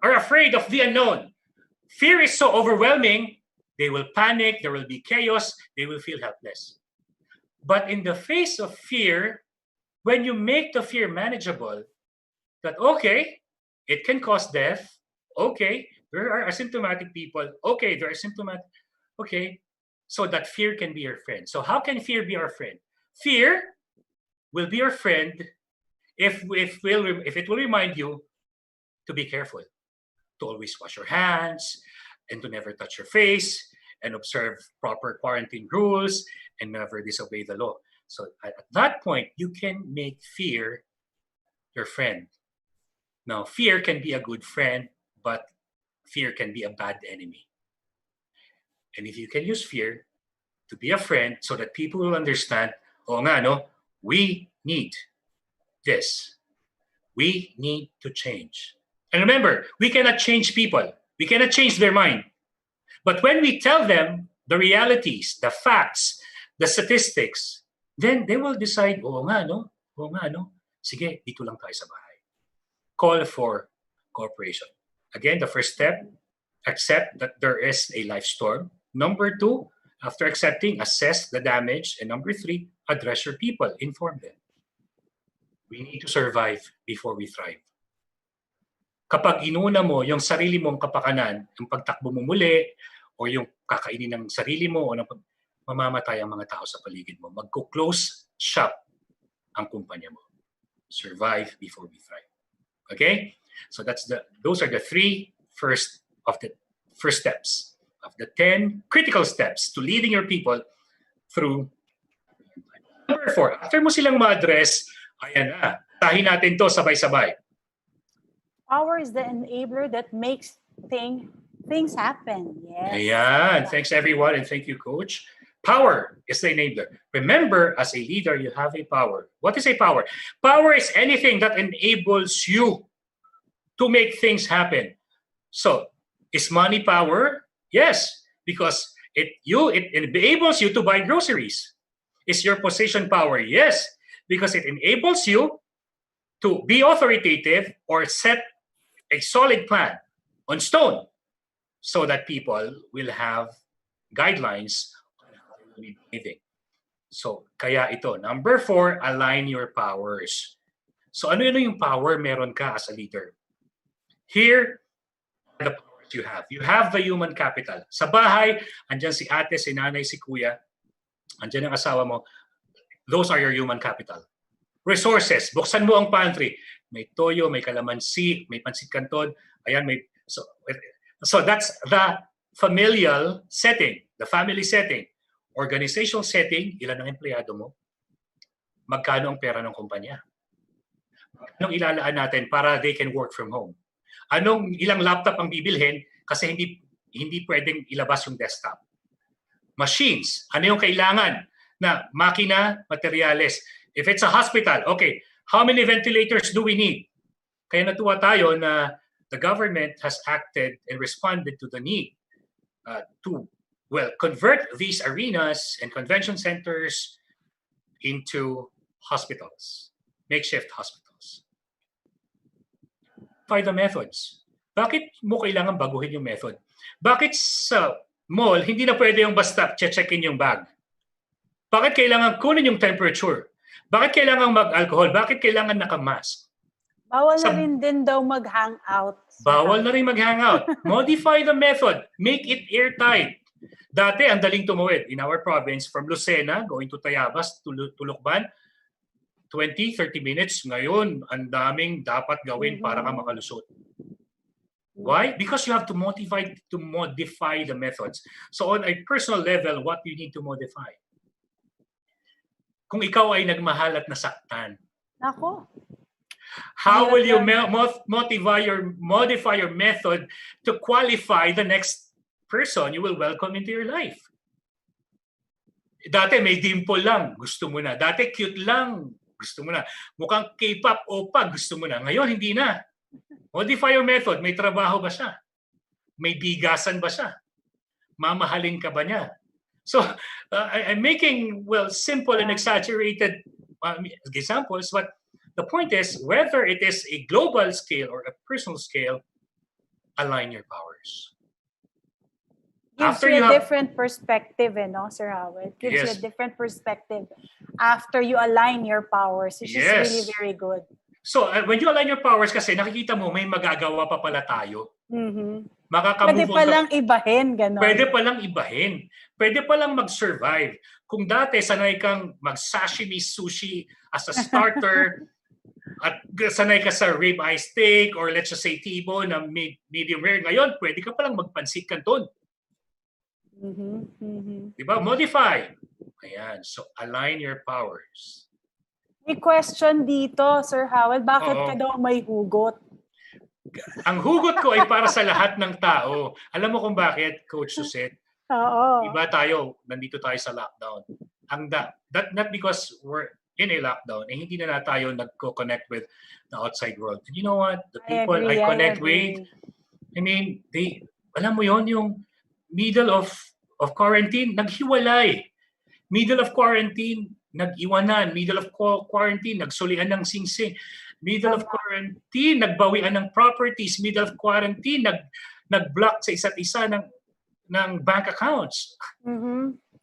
are afraid of the unknown, fear is so overwhelming, they will panic, there will be chaos, they will feel helpless. But in the face of fear, when you make the fear manageable, that okay, it can cause death, okay, there are asymptomatic people. Okay, there are symptomatic. Okay, so that fear can be your friend. So how can fear be our friend? Fear will be your friend if it will remind you to be careful, to always wash your hands, and to never touch your face, and observe proper quarantine rules, and never disobey the law. So at that point, you can make fear your friend. Now, fear can be a good friend, but fear can be a bad enemy. And if you can use fear to be a friend so that people will understand, we need this. We need to change. And remember, we cannot change people. We cannot change their mind. But when we tell them the realities, the facts, the statistics, then they will decide, sige, dito lang tayo sa bahay. Call for cooperation. Again, the first step, accept that there is a life storm. Number 2, after accepting, assess the damage. And number 3, address your people, inform them. We need to survive before we thrive. Kapag inuna mo yung sarili mong kapakanan, yung pagtakbo mo muli, o yung kakainin ng sarili mo, o mamamatay ang mga tao sa paligid mo. Magko-close shop ang kumpanya mo. Survive before we thrive. Okay? So those are the 3 first steps of the 10 critical steps to leading your people through. Number 4, after mo silang ma-address, ayan na, tahin natin to sabay-sabay. Power is the enabler that makes things happen. Yes. Ayan. Thanks, everyone, and thank you, Coach. Power is the enabler. Remember, as a leader, you have a power. What is a power? Power is anything that enables you to make things happen. So, is money power? Yes, because it enables you to buy groceries. Is your position power? Yes, because it enables you to be authoritative or set a solid plan on stone so that people will have guidelines on how they will be behaving. So, kaya ito. Number 4, align your powers. So, ano yung power meron ka as a leader? Here are the powers you have. You have the human capital. Sa bahay, andyan si ate, si nanay, si kuya. Andyan ang asawa mo. Those are your human capital. Resources. Buksan mo ang pantry. May toyo, may kalamansi, may pansit canton. Ayan, may... So that's the familial setting, the family setting. Organizational setting, ilan ang empleyado mo? Magkano ang pera ng kumpanya? Anong ilalaan natin para they can work from home? Ilang laptop ang bibilhin kasi hindi pwedeng ilabas yung desktop? Machines, ano yung kailangan na makina, materyales? If it's a hospital, okay, how many ventilators do we need? Kaya natuwa tayo na the government has acted and responded to the need to convert these arenas and convention centers into hospitals, makeshift hospitals. Find the methods. Bakit mo kailangan baguhin yung method? Bakit sa mall, hindi na pwede yung basta checkin yung bag? Bakit kailangan kunin yung temperature? Bakit kailangan mag-alcohol? Bakit kailangan naka-mask? Bawal na rin din daw mag-hangout. Bawal na rin mag-hangout. Modify the method. Make it airtight. Dati, ang daling tumawid. In our province, from Lucena, going to Tayabas, to Lukban, 20-30 minutes. Ngayon, ang daming dapat gawin para ka makalusot. Why? Because you have to modify the methods. So on a personal level, what you need to modify? Kung ikaw ay nagmahal at nasaktan, Nako. how will you modify your method to qualify the next person you will welcome into your life? Dati may dimple lang, gusto mo na. Dati cute lang, gusto mo na. Mukhang K-pop, opa, gusto mo na. Ngayon, hindi na. Modify your method. May trabaho ba siya? May bigasan ba siya? Mamahalin ka ba niya? So, I'm making, simple and exaggerated examples, but the point is, whether it is a global scale or a personal scale, align your powers. Gives you a different perspective, no, Sir Howell? Gives you a different perspective after you align your powers, which is really very good. So, when you align your powers kasi, nakikita mo, may magagawa pa pala tayo. Mm-hmm. Pwede palang ibahin, gano'n. Pwede palang ibahin. Pwede palang mag-survive. Kung dati, sanay kang mag-sashimi sushi as a starter, at sanay ka sa ribeye steak, or let's just say T-bone na medium rare, ngayon, pwede ka palang magpansit canton. Diba? Modify. Ayan. So, align your powers. May question dito, Sir Howell. Bakit ka daw may hugot? Ang hugot ko ay para sa lahat ng tao. Alam mo kung bakit, Coach Suset? Oo. Iba tayo, nandito tayo sa lockdown. Not because we're in a lockdown, hindi na tayo nagko-connect with the outside world. And you know what? The people I connect with, I mean, alam mo yon, yung middle of quarantine, naghiwalay. Middle of quarantine, nag-iwanan. Middle of quarantine, nagsulian ng singsing. Middle of quarantine, nagbawian ng properties. Middle of quarantine, nag-block sa isa't isa ng bank accounts.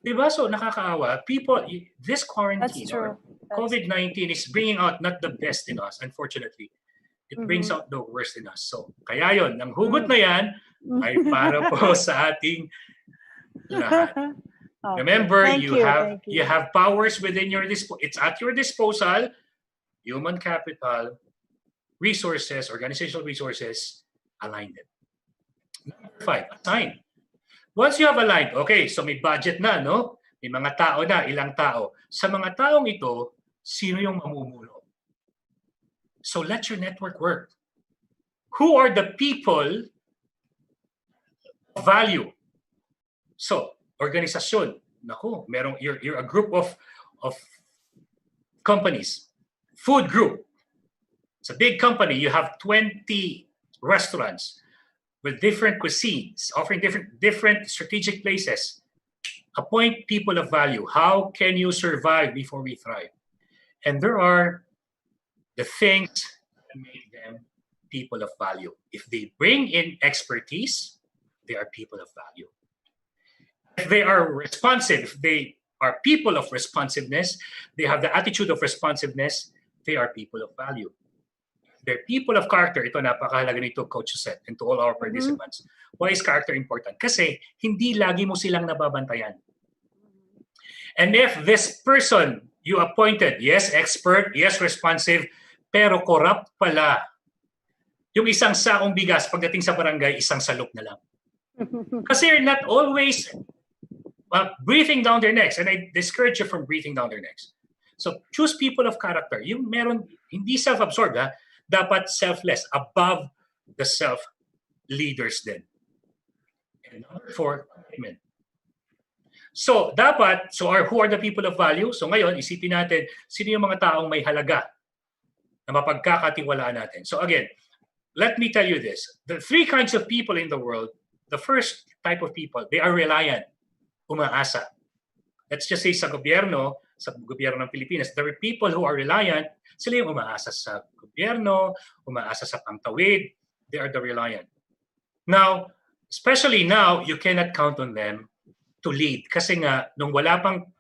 Diba? So, nakakaawa. People, this quarantine or COVID-19 is bringing out not the best in us, unfortunately. It brings out the worst in us. So, kaya yon, ang hugot na yan ay para po sa ating lahat. Remember, you have powers within your disposal. It's at your disposal. Human capital, resources, organizational resources, align them. Number 5, assign. Once you have aligned, okay, so may budget na, no? May mga tao na, ilang tao. Sa mga taong ito, sino yung mamumuno? So let your network work. Who are the people of value? So, organisasyon. Naku, you're a group of companies. Food group. It's a big company. You have 20 restaurants with different cuisines, offering different strategic places. Appoint people of value. How can you survive before we thrive? And there are the things that make them people of value. If they bring in expertise, they are people of value. If they are responsive, if they are people of responsiveness, they have the attitude of responsiveness, they are people of value. They're people of character. Ito, napakahalaga nito, Coach Josette, and to all our participants. Why is character important? Kasi hindi lagi mo silang nababantayan. And if this person you appointed, yes, expert, yes, responsive, pero corrupt pala, yung isang saong bigas pagdating sa barangay, isang salok na lang. Kasi you're not always breathing down their necks. And I discourage you from breathing down their necks. So choose people of character. Yung meron, hindi self-absorbed, ha? Dapat selfless, above the self-leaders din. And number 4, commitment. So dapat, who are the people of value? So ngayon, isipin natin, sino yung mga taong may halaga na mapagkakatiwalaan natin. So again, let me tell you this. The 3 kinds of people in the world, the first type of people, they are reliant, umaasa. Let's just say sa gobyerno ng Pilipinas, there are people who are reliant, sila yung umaasa sa gobyerno, umaasa sa pangtawid, they are the reliant. Now, especially now, you cannot count on them to lead. Kasi nga, nung wala pang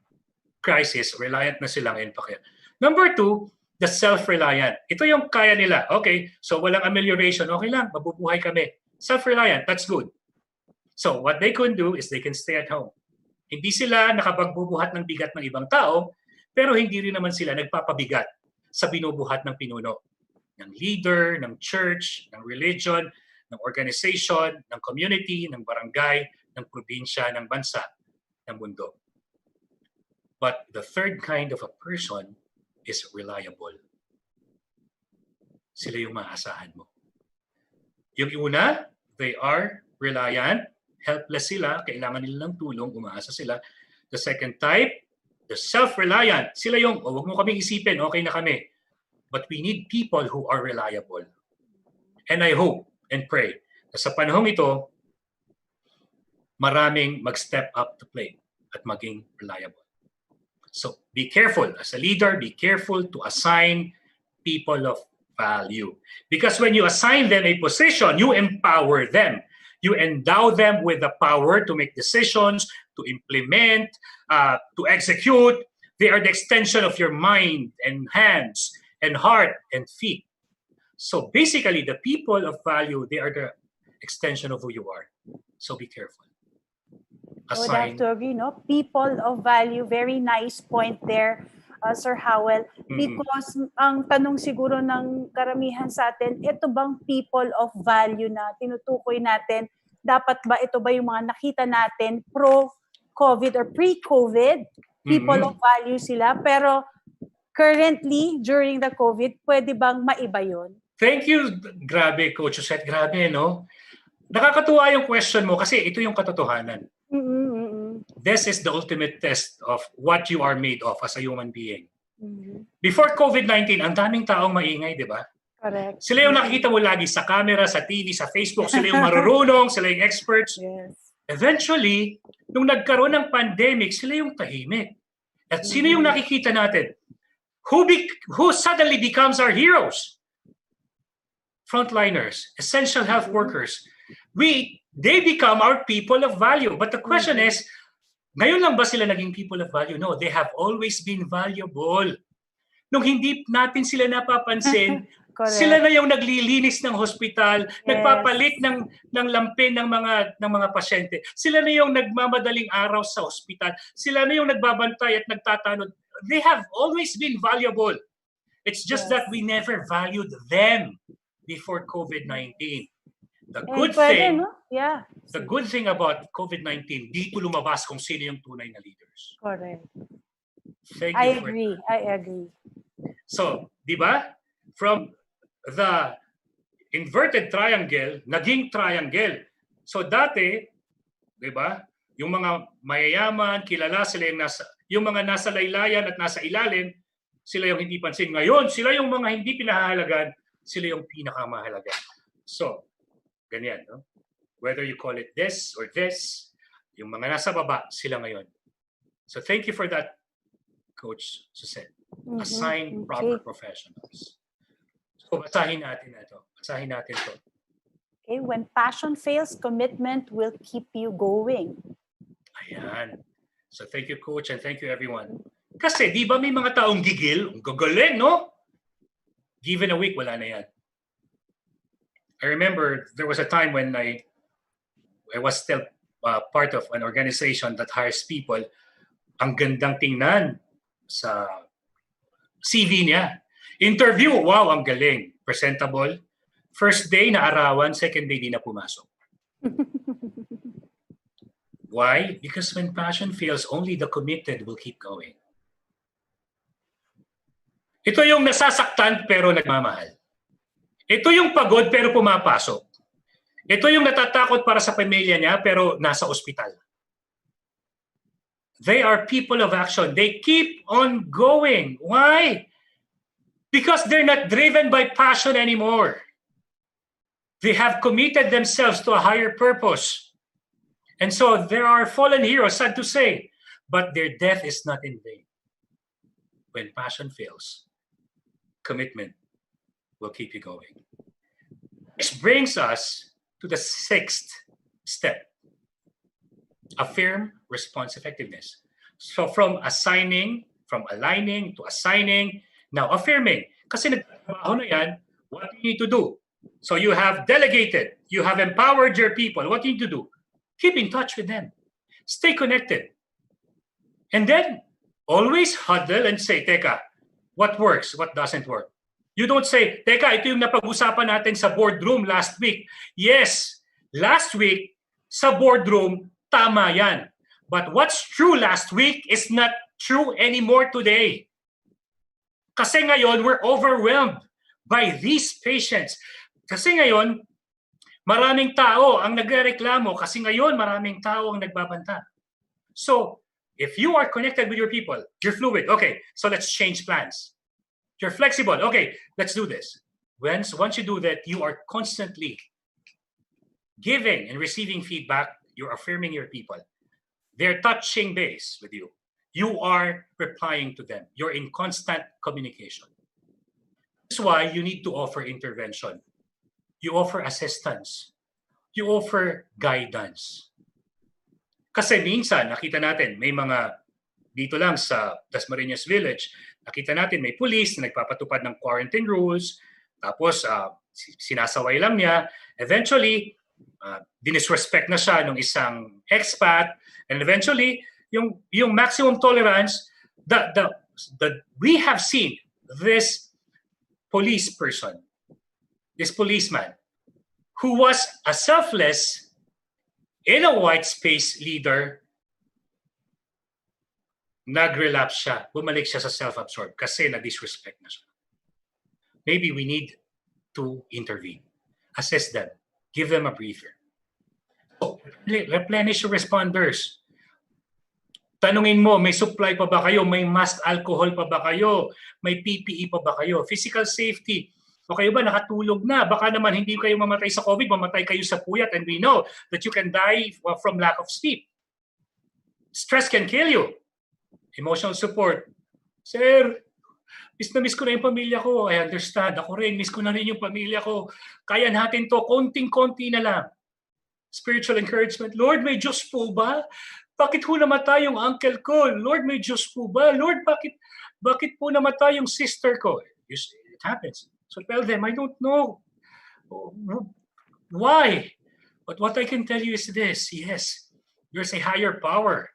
crisis, reliant na silang empakya. Number 2, the self-reliant. Ito yung kaya nila. Okay, so walang amelioration, okay lang, mabubuhay kami. Self-reliant, that's good. So what they can do is they can stay at home. Hindi sila nakapagbubuhat ng bigat ng ibang tao, pero hindi rin naman sila nagpapabigat sa binubuhat ng pinuno. Ng leader, ng church, ng religion, ng organization, ng community, ng barangay, ng probinsya, ng bansa, ng mundo. But the third kind of a person is reliable. Sila yung maasahan mo. Yung una, they are reliant, helpless sila, kailangan nila ng tulong, umaasa sila. The second type, the self-reliant. Sila yung, wag mo kaming isipin, okay na kami. But we need people who are reliable. And I hope and pray na sa panahong ito, maraming mag-step up to play at maging reliable. So be careful. As a leader, be careful to assign people of value. Because when you assign them a position, you empower them. You endow them with the power to make decisions, to implement, to execute. They are the extension of your mind and hands and heart and feet. So basically, the people of value, they are the extension of who you are. So be careful. I would have to agree, no? People of value, very nice point there, Sir Howell. Because ang tanong siguro ng karamihan sa atin, ito bang people of value na tinutukoy natin? Dapat ba ito ba yung mga nakita natin pro-COVID or pre-COVID? People of value sila. Pero currently, during the COVID, pwede bang maiba yun? Thank you. Grabe, Coach Josette. Grabe, no? Nakakatuwa yung question mo kasi ito yung katotohanan. This is the ultimate test of what you are made of as a human being. Before COVID-19, ang daming taong maingay, di ba? Correct. Sila yung nakikita mo lagi sa camera, sa TV, sa Facebook. Sila yung marurunong, sila yung experts. Yes. Eventually, nung nagkaroon ng pandemic, sila yung tahimik. At sino yung nakikita natin? Who suddenly becomes our heroes? Frontliners, essential health workers. They become our people of value. But the question is, ngayon lang ba sila naging people of value? No, they have always been valuable. Nung hindi natin sila napapansin, sila na yung naglilinis ng hospital, nagpapalit ng lampin ng mga pasyente. Sila na yung nagmamadaling araw sa hospital. Sila na yung nagbabantay at nagtatanod. They have always been valuable. It's just that we never valued them before COVID-19. The And good pwede, thing, no? Yeah. the good thing about COVID-19, dito lumabas kung sino yung tunay na leaders. Correct. Thank I you for agree. that. I agree. So, di ba? From the inverted triangle, naging triangle. So dati, di ba? Yung mga mayayaman, kilala, sila yung mga nasa laylayan at nasa ilalim, sila yung hindi pansin. Ngayon, sila yung mga hindi pinahahalagan, sila yung pinakamahalaga. So, ganyan, no? Whether you call it this or this, yung mga nasa baba, sila ngayon. So thank you for that, Coach Susan. Assign proper professionals. So basahin natin ito. Basahin natin ito. Okay, when passion fails, commitment will keep you going. Ayan. So thank you, Coach, and thank you, everyone. Kasi di ba may mga taong gigil? Ang gagaling, no? Given a week, wala na yan. I remember there was a time when I was still part of an organization that hires people. Ang gandang tingnan sa CV niya. Interview, wow, ang galing. Presentable. First day na arawan, second day di na pumasok. Why? Because when passion fails, only the committed will keep going. Ito yung nasasaktan pero nagmamahal. Ito yung pagod pero pumapasok. Ito yung natatakot para sa pamilya niya pero nasa ospital. They are people of action. They keep on going. Why? Because they're not driven by passion anymore. They have committed themselves to a higher purpose. And so there are fallen heroes, sad to say, but their death is not in vain. When passion fails, commitment will keep you going. This brings us to the sixth step. Affirm response effectiveness. So from aligning to assigning, now affirming. Kasi nagtrabaho na yan, what do you need to do? So you have delegated, you have empowered your people. What do you need to do? Keep in touch with them. Stay connected. And then always huddle and say, teka, what works, what doesn't work? You don't say, teka, ito yung napag-usapan natin sa boardroom last week. Yes, last week, sa boardroom, tama yan. But what's true last week is not true anymore today. Kasi ngayon, we're overwhelmed by these patients. Kasi ngayon, maraming tao ang nagrereklamo. Kasi ngayon, maraming tao ang nagbabanta. So, if you are connected with your people, you're fluid. Okay, so let's change plans. You're flexible. Okay, let's do this. Once you do that, you are constantly giving and receiving feedback. You're affirming your people. They're touching base with you. You are replying to them. You're in constant communication. That's why you need to offer intervention. You offer assistance. You offer guidance. Kasi minsan, nakita natin, may mga dito lang sa Dasmariñas Village, nakita natin may police na nagpapatupad ng quarantine rules, tapos sinasaway lang niya. Eventually, dinisrespect na siya ng isang expat, and eventually, yung maximum tolerance, we have seen this police person, this policeman, who was a selfless, in a white space leader, nag-relapse siya, bumalik siya sa self-absorbed kasi na-disrespect na siya. Maybe we need to intervene. Assess them. Give them a breather. So, replenish your responders. Tanungin mo, may supply pa ba kayo? May mask alcohol pa ba kayo? May PPE pa ba kayo? Physical safety. O kayo ba nakatulog na? Baka naman hindi kayo mamatay sa COVID, mamatay kayo sa puyat, and we know that you can die from lack of sleep. Stress can kill you. Emotional support. Sir, miss na miss ko na yung pamilya ko. I understand. Ako rin, miss ko na rin yung pamilya ko. Kaya natin to, konting-konti na lang. Spiritual encouragement. Lord, may Diyos po ba? Bakit po namatay yung uncle ko? Lord, may Diyos po ba? Lord, bakit po namatay yung sister ko? It happens. So tell them, I don't know. Why? But what I can tell you is this. Yes, there's a higher power.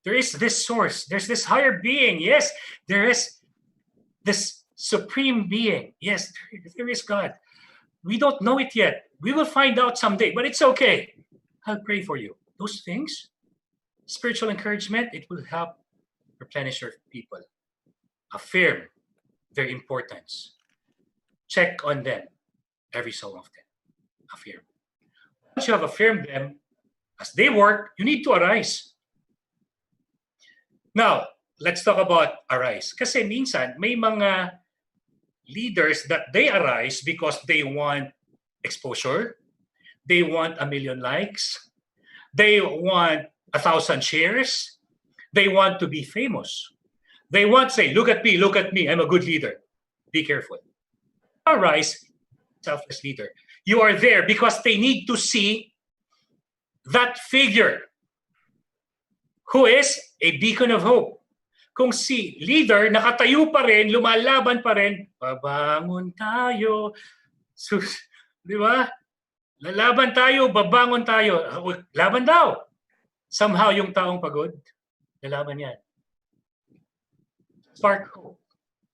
There is this source. There's this higher being. Yes, there is this supreme being. Yes, there is God. We don't know it yet. We will find out someday, but it's okay. I'll pray for you. Those things, spiritual encouragement, it will help replenish your people. Affirm their importance. Check on them every so often. Affirm. Once you have affirmed them, as they work, you need to arise. Now, let's talk about arise. Kasi minsan, may mga leaders that they arise because they want exposure, they want 1 million likes, they want 1,000 shares, they want to be famous. They want to say, look at me, I'm a good leader. Be careful. Arise, selfless leader. You are there because they need to see that figure who is a beacon of hope. Kung si leader nakatayo pa rin, lumalaban pa rin, babangon tayo. Di ba? Lalaban tayo, babangon tayo. Laban daw. Somehow yung taong pagod, lalaban yan. Spark hope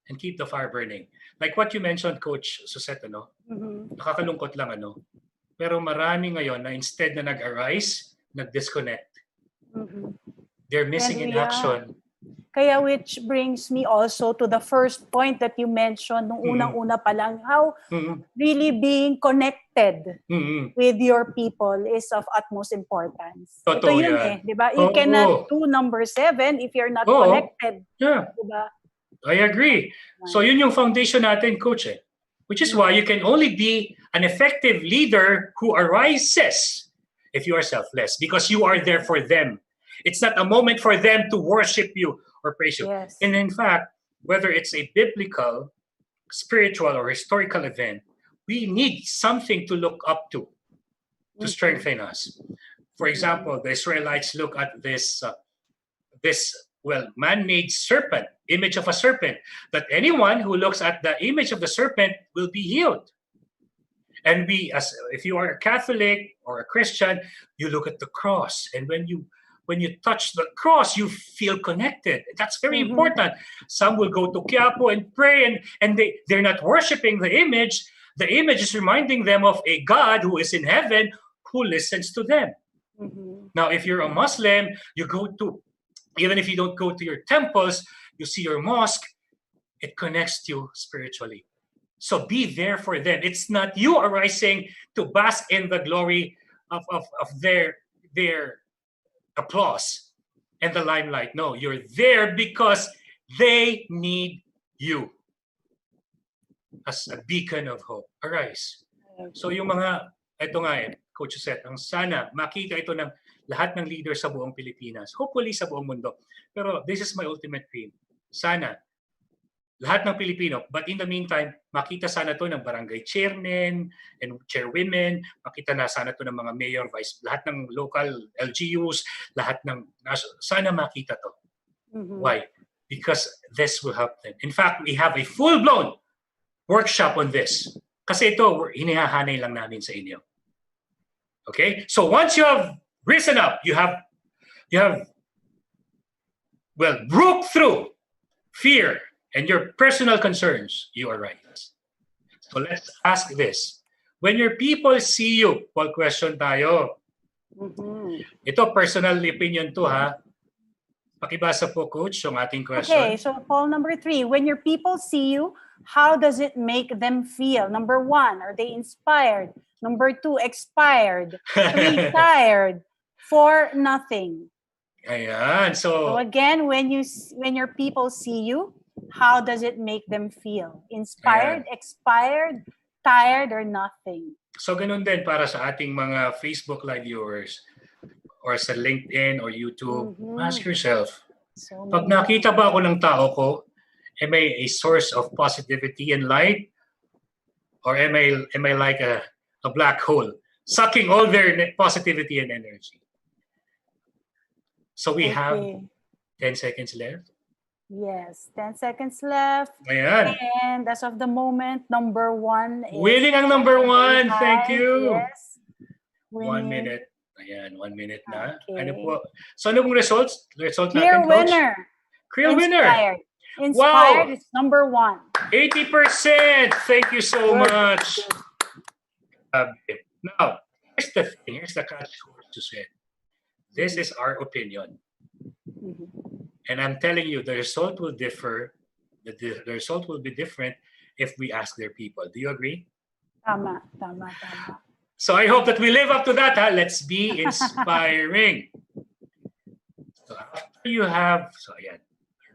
and keep the fire burning. Like what you mentioned, Coach Susette, nakakalungkot lang, pero marami ngayon na instead na nag-arise, nag-disconnect. They're missing in action. Kaya which brings me also to the first point that you mentioned nung unang-una pa lang, how really being connected with your people is of utmost importance. Totoo Ito yun yan. di ba? You cannot do number 7 if you're not connected. Yeah. Di ba? I agree. So yun yung foundation natin, Coach. Which is why you can only be an effective leader who arises if you are selfless, because you are there for them. It's not a moment for them to worship you or praise you. Yes. And in fact, whether it's a biblical, spiritual, or historical event, we need something to look up to strengthen us. For example, the Israelites look at this man-made serpent, image of a serpent, that anyone who looks at the image of the serpent will be healed. And if you are a Catholic or a Christian, you look at the cross, and when you touch the cross, you feel connected. That's very important. Some will go to Quiapo and pray, and they're not worshiping the image. The image is reminding them of a God who is in heaven who listens to them. Now, if you're a Muslim, even if you don't go to your temples, you see your mosque, it connects you spiritually. So be there for them. It's not you arising to bask in the glory of their applause and the limelight. No, you're there because they need you as a beacon of hope. Arise. So yung ito nga Coach Susette, ang sana makita ito ng lahat ng leaders sa buong Pilipinas, hopefully sa buong mundo. Pero this is my ultimate dream. Sana lahat ng Pilipino, but in the meantime, makita sana to ng barangay chairmen and chairwomen, makita na sana to ng mga mayor, vice, lahat ng local LGUs, sana makita to. Why? Because this will help them. In fact, we have a full-blown workshop on this. Kasi ito, hinihahanay lang namin sa inyo. Okay? So once you have risen up, you have broke through fear and your personal concerns, you arise. So let's ask this. When your people see you, Paul, question tayo. Ito, personal opinion to ha. Pakibasa po, Coach, yung ating question. Okay, so Paul, number 3. When your people see you, how does it make them feel? Number 1, are they inspired? Number 2, expired. 3, tired. 4, nothing. Ayan. So again, when your people see you, how does it make them feel? Inspired, expired, tired, or nothing? So ganun din para sa ating mga Facebook Live viewers or sa LinkedIn or YouTube. Ask yourself, pag nakita ba ako ng tao ko, am I a source of positivity and light? Or am I like a black hole, sucking all their positivity and energy? So we have 10 seconds left. Yes, 10 seconds left. Ayan. And as of the moment, number 1 is... Winning ang number 1. Thank you. Yes. 1 minute. Ayan, 1 minute na. Okay. Ano po? So ano pong results? Result Clear natin, Coach? winner. Clear winner. Inspired is number 1. 80%. Thank you so much. Now, here's the thing. Here's the catch to say. This is our opinion. Mhm. And I'm telling you, the result will differ. The result will be different if we ask their people. Do you agree? Tama, tama, tama. So I hope that we live up to that. Ha? Let's be inspiring. So after you have, so ayan.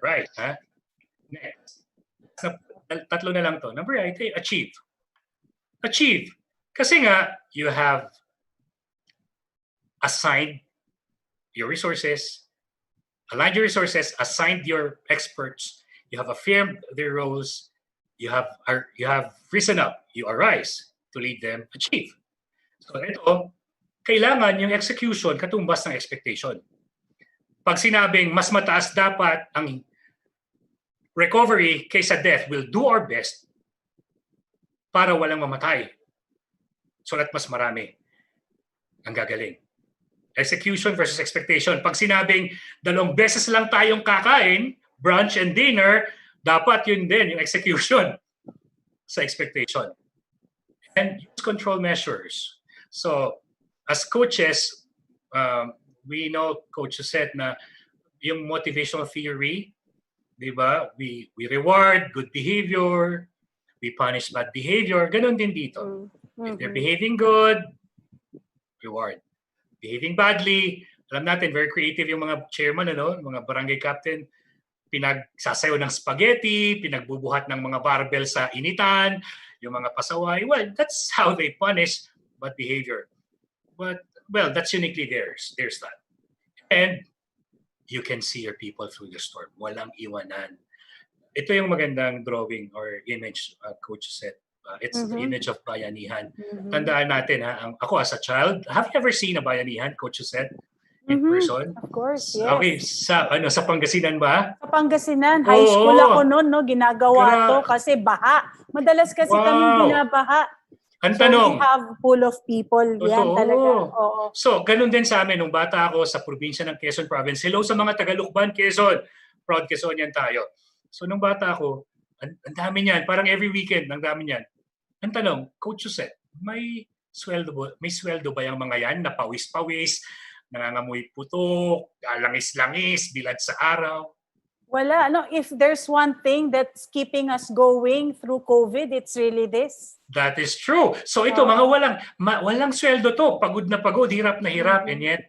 Right. Ha? Next. Tatlo na lang to. Number 8, achieve. Achieve. Kasi nga, you have assigned your resources, aligned your resources, assigned your experts, you have affirmed their roles, you have risen up, you arise to lead them achieve. So ito, kailangan yung execution katumbas ng expectation. Pag sinabing mas mataas dapat ang recovery kaysa death, we'll do our best para walang mamatay. So that mas marami ang gagaling. Execution versus expectation. Pag sinabing 2 beses lang tayong kakain, brunch and dinner, dapat yun din yung execution sa expectation. And use control measures. So, as coaches, we know Coach said na yung motivational theory, di ba? We reward good behavior, we punish bad behavior. Ganun din dito. If they're behaving good, reward. Behaving badly, alam natin, very creative yung mga chairman, mga barangay captain, pinagsasayaw ng spaghetti, pinagbubuhat ng mga barbell sa initan, yung mga pasaway. Well, that's how they punish bad behavior. But, well, that's uniquely theirs. There's that. And you can see your people through the storm. Walang iwanan. Ito yung magandang drawing or image Coach said. It's the image of bayanihan. Tandaan natin, ako as a child, have you ever seen a bayanihan, Coach said, in person? Of course, yes. Okay, sa Pangasinan ba? Sa Pangasinan, high school ako noon, ginagawa to kasi baha. Madalas kasi kami binabaha. Ang tanong, we have full of people. Yan talaga. Oo. So, ganun din sa amin, nung bata ako sa probinsya ng Quezon Province. Hello sa mga Tagalukban, Quezon. Proud Quezonian tayo. So, nung bata ako, ang dami niyan. Parang every weekend, ang dami niyan. Ang tanong, Coach Jose, may sweldo ba yung mga yan na pawis-pawis, nangangamoy putok, langis-langis, bilad sa araw? Wala. No, if there's one thing that's keeping us going through COVID, it's really this. That is true. So ito, mga walang sweldo to. Pagod na pagod, hirap na hirap. And yet,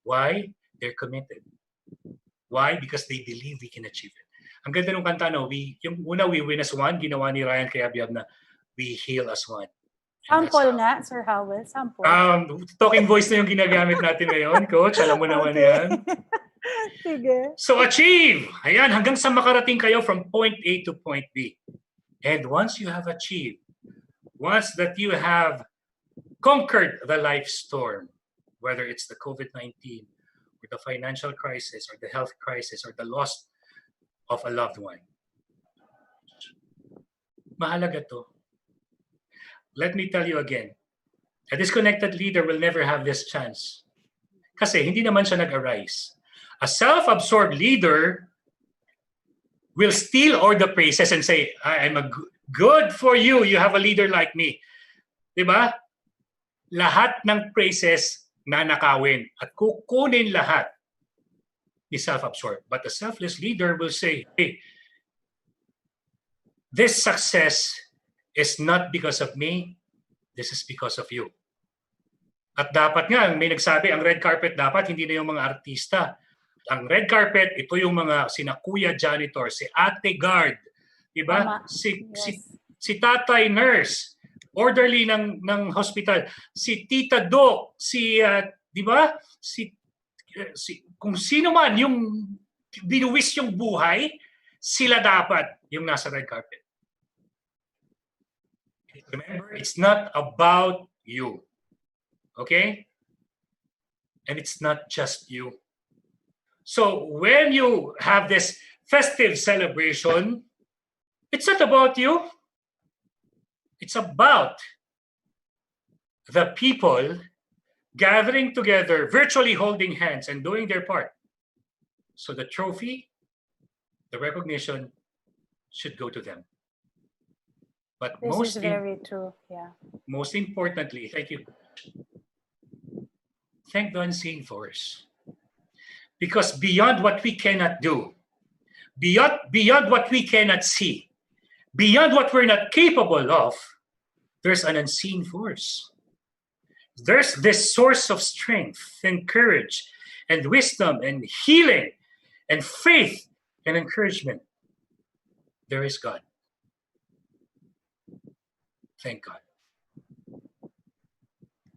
why? They're committed. Why? Because they believe we can achieve it. Ang ganda ng kanta, yung una, we win as one, ginawa ni Ryan kay Abiab na we heal as one. Sample nga, Sir Howell. Sample. Talking voice na yung ginagamit natin ngayon, Coach. Alam mo naman yan. Sige. So achieve! Ayan, hanggang sa makarating kayo from point A to point B. And once you have achieved, once that you have conquered the life storm, whether it's the COVID-19 or the financial crisis or the health crisis or the loss of a loved one, mahalaga to. Let me tell you again, a disconnected leader will never have this chance. Kasi hindi naman siya nag-arise. A self-absorbed leader will steal all the praises and say, I'm a good for you. You have a leader like me. Diba? Lahat ng praises nanakawin at kukunin lahat ni self-absorbed. But the selfless leader will say, hey, this success is not because of me, this is because of you. At dapat nga, may nagsabi, ang red carpet dapat hindi na yung mga artista. Ang red carpet, ito yung mga sina Kuya Janitor, si Ate Guard, diba? Si Tatay Nurse, orderly ng hospital, si Tita Doc, diba? Kung sino man yung binuwis yung buhay, sila dapat yung nasa red carpet. Remember, it's not about you. Okay? And it's not just you. So when you have this festive celebration, it's not about you. It's about the people gathering together, virtually holding hands and doing their part. So the trophy, the recognition should go to them. But this is very true. Yeah. Most importantly, thank you. Thank the unseen force. Because beyond what we cannot do, beyond what we cannot see, beyond what we're not capable of, there's an unseen force. There's this source of strength and courage and wisdom and healing and faith and encouragement. There is God. Thank God.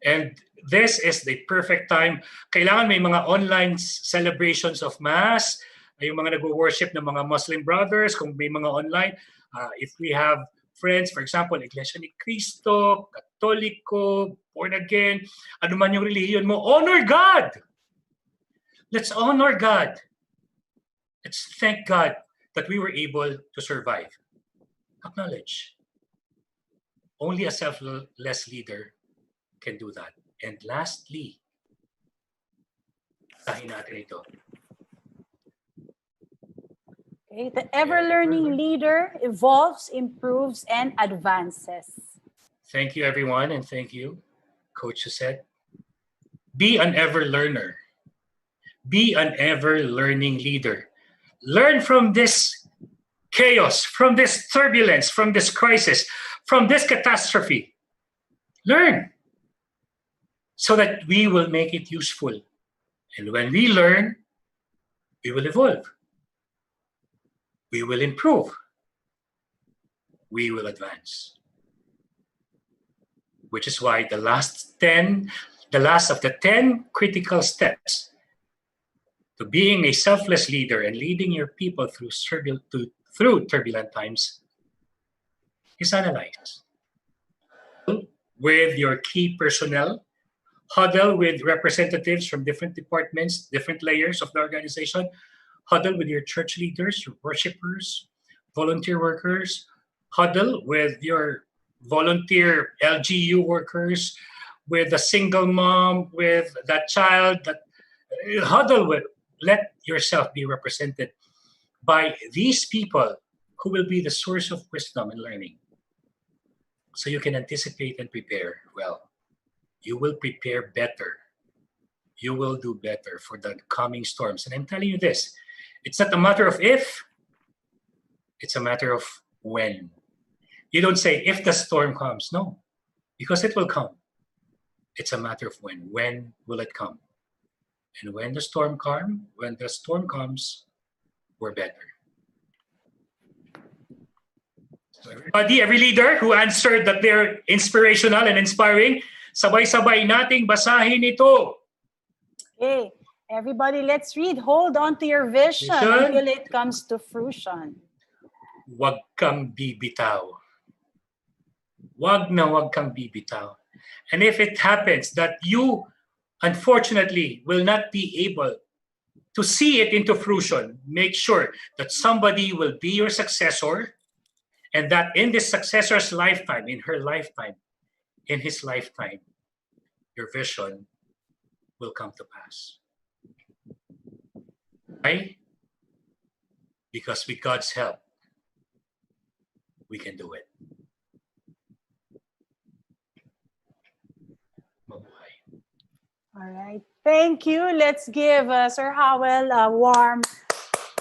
And this is the perfect time. Kailangan may mga online celebrations of Mass, yung mga nag-worship ng mga Muslim brothers, kung may mga online, if we have friends, for example, Iglesia ni Cristo, Katoliko, born again, ano man yung religion mo, honor God! Let's honor God. Let's thank God that we were able to survive. Acknowledge. Only a selfless leader can do that. And lastly, tahin natin ito. Okay, the ever-learning leader evolves, improves, and advances. Thank you, everyone, and thank you, Coach said. Be an ever-learner. Be an ever-learning leader. Learn from this chaos, from this turbulence, from this crisis, from this catastrophe. Learn so that we will make it useful. And when we learn, we will evolve. We will improve. We will advance. Which is why the last of the 10 critical steps to being a selfless leader and leading your people through turbulent times is analyze. With your key personnel, huddle with representatives from different departments, different layers of the organization, huddle with your church leaders, your worshipers, volunteer workers, huddle with your volunteer LGU workers, with a single mom, with that child, that huddle with. Let yourself be represented by these people who will be the source of wisdom and learning. So you can anticipate and prepare well. You will prepare better. You will do better for the coming storms. And I'm telling you this, it's not a matter of if, it's a matter of when. You don't say if the storm comes. No, because it will come. It's a matter of when. When will it come? And when the storm comes, we're better. So every leader who answered that they're inspirational and inspiring, sabay-sabay nating basahin ito. Okay, everybody, let's read. Hold on to your vision until it comes to fruition. Wag kang bibitaw. Wag kang bibitaw. And if it happens that you, unfortunately, will not be able to see it into fruition, make sure that somebody will be your successor, and that in this successor's lifetime, in her lifetime, in his lifetime, your vision will come to pass. Why? Because with God's help, we can do it. All right. Thank you. Let's give Sir Howell a warm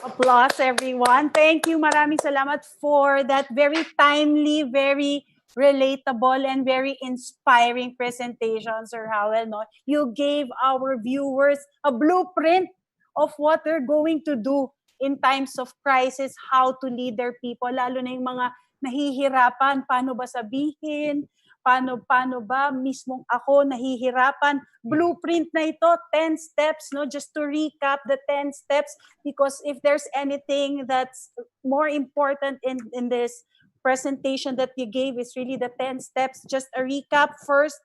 applause, everyone. Thank you. Maraming salamat for that very timely, very relatable, and very inspiring presentation, Sir Howell. No? You gave our viewers a blueprint of what they're going to do in times of crisis, how to lead their people, lalo na yung mga nahihirapan, paano ba sabihin, paano ba mismong ako nahihirapan. Blueprint na ito, 10 steps, no? Just to recap the 10 steps, because if there's anything that's more important in this presentation that you gave, is really the 10 steps. Just a recap. First,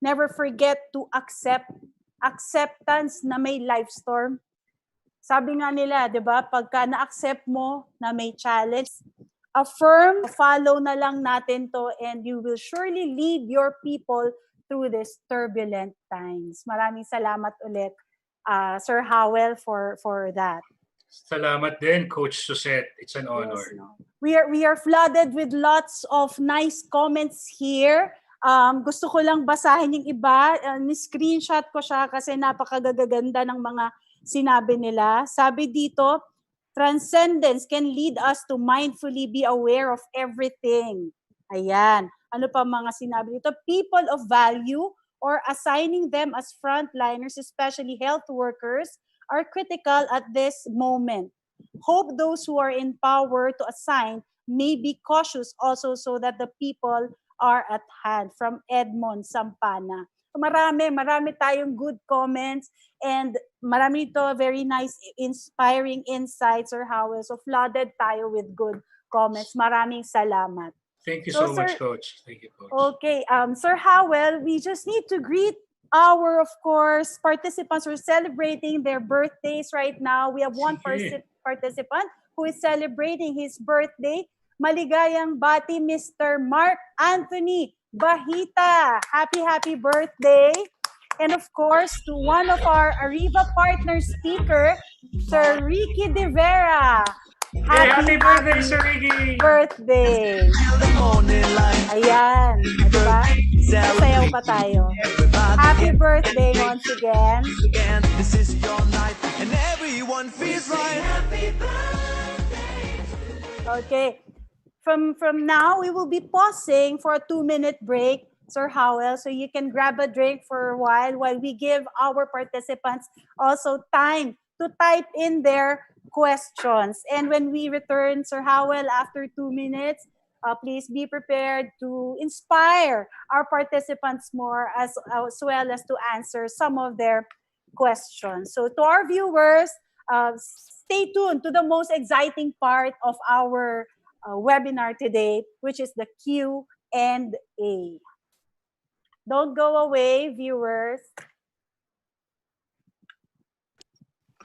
never forget to acceptance na may life storm. Sabi nga nila, 'di ba, pagka na-accept mo na may challenge, affirm, follow na lang natin to, and you will surely lead your people through these turbulent times. Maraming salamat ulit, Sir Howell, for that. Salamat din, Coach Susette. It's an honor. Yes, no. We are flooded with lots of nice comments here. Gusto ko lang basahin yung iba. Ni-screenshot ko siya kasi napakagaganda ng mga sinabi nila. Sabi dito, transcendence can lead us to mindfully be aware of everything. Ayan. Ano pa mga sinabi dito? People of value or assigning them as frontliners, especially health workers, are critical at this moment. Hope those who are in power to assign may be cautious also so that the people are at hand. From Edmond Sampana. Marami tayong good comments and marami ito very nice, inspiring insights or how so flooded tayo with good comments. Maraming salamat. Thank you So, so much, sir, Coach. Thank you, Coach. okay, Sir Howell, we just need to greet our, of course, participants who are celebrating their birthdays right now. We have one Sige. participant who is celebrating his birthday. Maligayang bati, Mr. Mark Anthony Bahita. Happy birthday. And of course, to one of our Ariva partner speaker, Sir Ricky De Vera. Hey, happy birthday, Sir Ricky! Birthday. Ayan. Diba? Sayaw pa tayo. Happy birthday once again. This is your night and everyone feels right. Okay. From now, we will be pausing for a 2-minute break, Sir Howell, so you can grab a drink for a while we give our participants also time to type in their questions. And when we return, Sir Howell, after 2 minutes, please be prepared to inspire our participants more as well as to answer some of their questions. So to our viewers, stay tuned to the most exciting part of our webinar today, which is the Q&A. Don't go away, viewers.